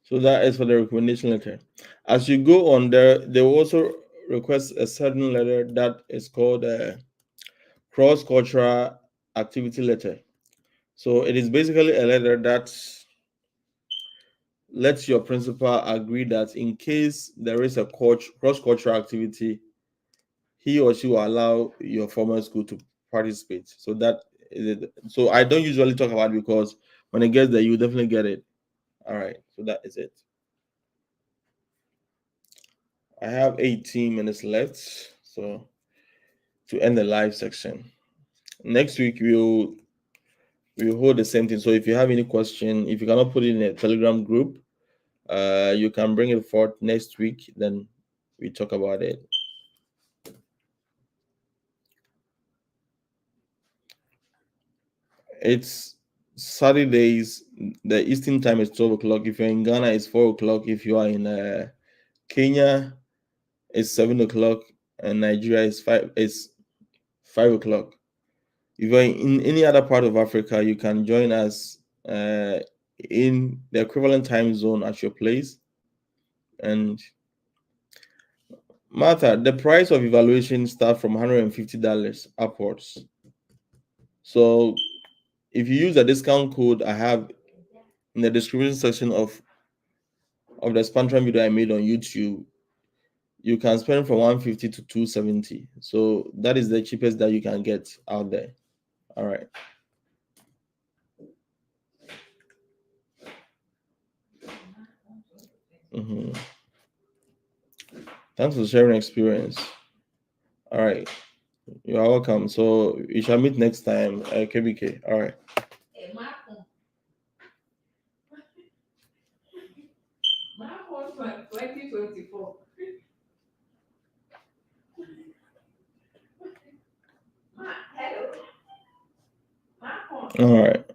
So that is for the recommendation letter. As you go on there, they will also request a certain letter that is called a cross-cultural activity letter. So it is basically a letter that lets your principal agree that in case there is a cross-cultural activity, he or she will allow your former school to participate. So that is it. So I don't usually talk about it because when it gets there, you definitely get it. All right. So that is it. I have 18 minutes left. So to end the live section. Next week we'll hold the same thing. So if you have any question, if you cannot put it in a Telegram group, you can bring it forth next week. Then we talk about it. It's Saturdays. The Eastern time is 12 o'clock. If you're in Ghana, it's 4 o'clock. If you are in Kenya, it's 7 o'clock, and Nigeria is 5 o'clock. If you're in any other part of Africa, you can join us in the equivalent time zone at your place. And Martha, the price of evaluation starts from $150 upwards. So if you use the discount code I have in the description section of the Spantron video I made on YouTube, you can spend from 150 to 270. So that is the cheapest that you can get out there. All right. Mhm. Thanks for sharing experience. All right. You are welcome. So we shall meet next time, KBK. All right. All right.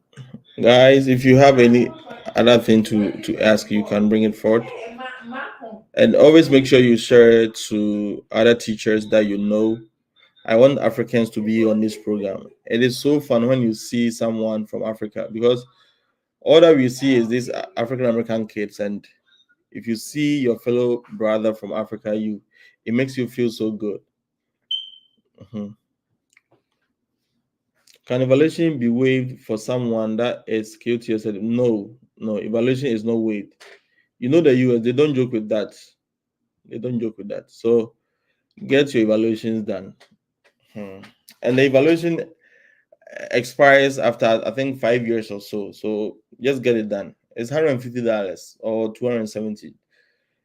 Guys, if you have any other thing to ask, you can bring it forth. And always make sure you share it to other teachers that you know. I want Africans to be on this program. It is so fun when you see someone from Africa because all that we see is these African American kids, and if you see your fellow brother from Africa, it makes you feel so good. Mhm. Can evaluation be waived for someone that is guilty? I said no, no. Evaluation is not waived. You know the US, they don't joke with that. They don't joke with that. So get your evaluations done. Hmm. And the evaluation expires after I think 5 years or so. So just get it done. It's $150 or 270.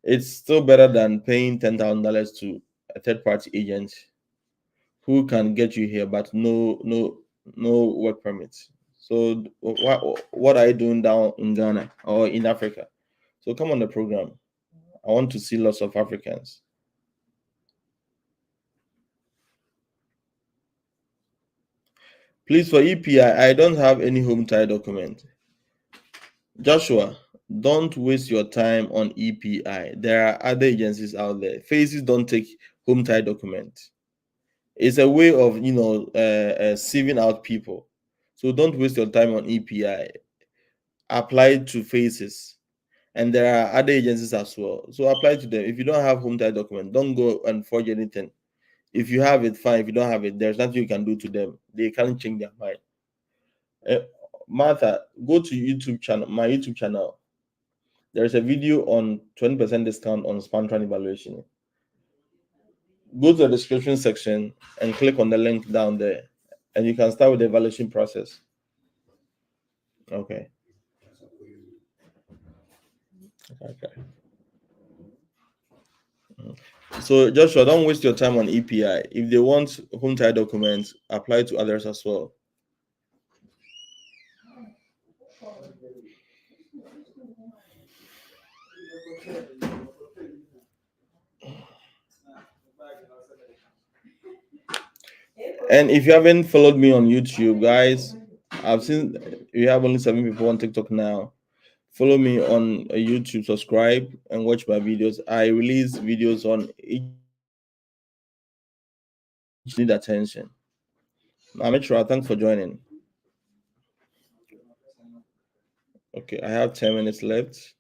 It's still better than paying $10,000 to a third party agent who can get you here, but no work permit. So what are you doing down in Ghana or in Africa? So come on the program. I want to see lots of Africans. Please, for EPI, I don't have any home tie document. Joshua, don't waste your time on EPI. There are other agencies out there. Faces don't take home tie document. It's a way of sieving out people. So don't waste your time on EPI. Apply to Faces, and there are other agencies as well. So apply to them. If you don't have home title document, don't go and forge anything. If you have it, fine. If you don't have it, there's nothing you can do to them. They can't change their mind. Uh, Martha, go to YouTube channel, my YouTube channel. There's a video on 20% discount on Spontan evaluation. Go to the description section and click on the link down there, and you can start with the evaluation process. Okay. Okay. So Joshua, don't waste your time on EPI. If they want home title documents, apply to others as well. And if you haven't followed me on YouTube, guys, I've seen we have only 7 people on TikTok now. Follow me on YouTube, subscribe, and watch my videos. I release videos on each need attention. I'm sure. Thanks for joining. Okay, I have 10 minutes left.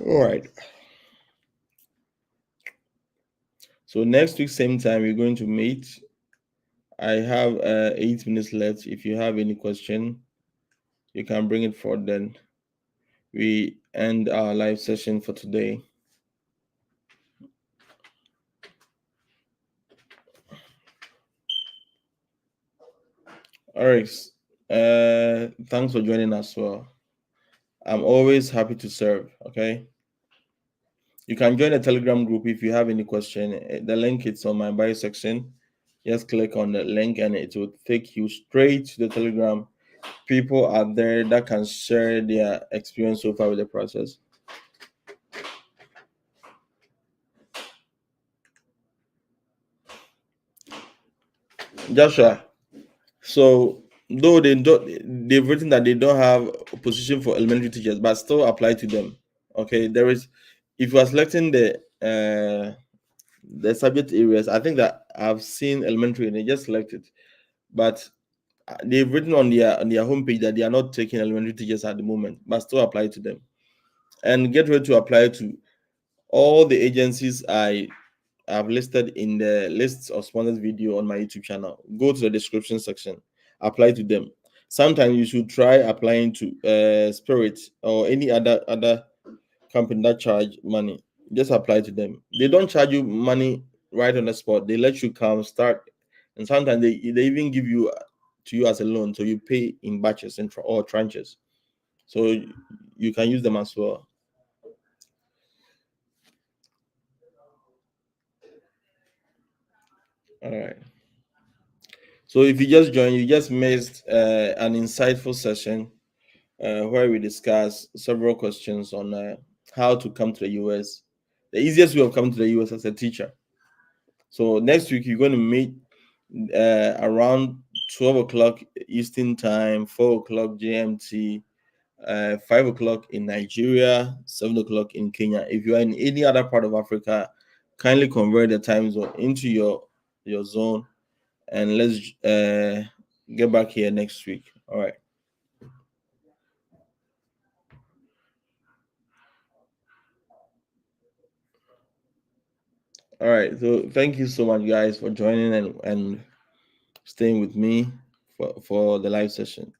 All right. So next week, same time, we're going to meet. I have 8 minutes left. If you have any question, you can bring it forward. Then we end our live session for today. All right. Thanks for joining us. Well, I'm always happy to serve. Okay. You can join the Telegram group if you have any question. The link is on my bio section. Just click on the link and it will take you straight to the Telegram. People are there that can share their experience so far with the process. Joshua, so though they've written that they don't have a position for elementary teachers, but still apply to them. Okay, there is, if you are selecting the subject areas, I think that I've seen elementary and they just select it, but they've written on their homepage that they are not taking elementary teachers at the moment, but still apply to them. And get ready to apply to all the agencies I have listed in the lists of sponsors video on my YouTube channel. Go to the description section, apply to them. Sometimes you should try applying to Spirit or any other company that charge money. Just apply to them. They don't charge you money right on the spot. They let you come start, and sometimes they even give you to you as a loan, so you pay in batches and or tranches. So you can use them as well. All right. So if you just joined, you just missed an insightful session where we discuss several questions on how to come to the US, the easiest way of coming to the US as a teacher. So next week you're going to meet around 12 o'clock Eastern Time, 4 o'clock GMT, 5 o'clock in Nigeria, 7 o'clock in Kenya. If you are in any other part of Africa, kindly convert the time zone into your zone, and let's get back here next week. All right. All right. So thank you so much, guys, for joining and staying with me for the live session.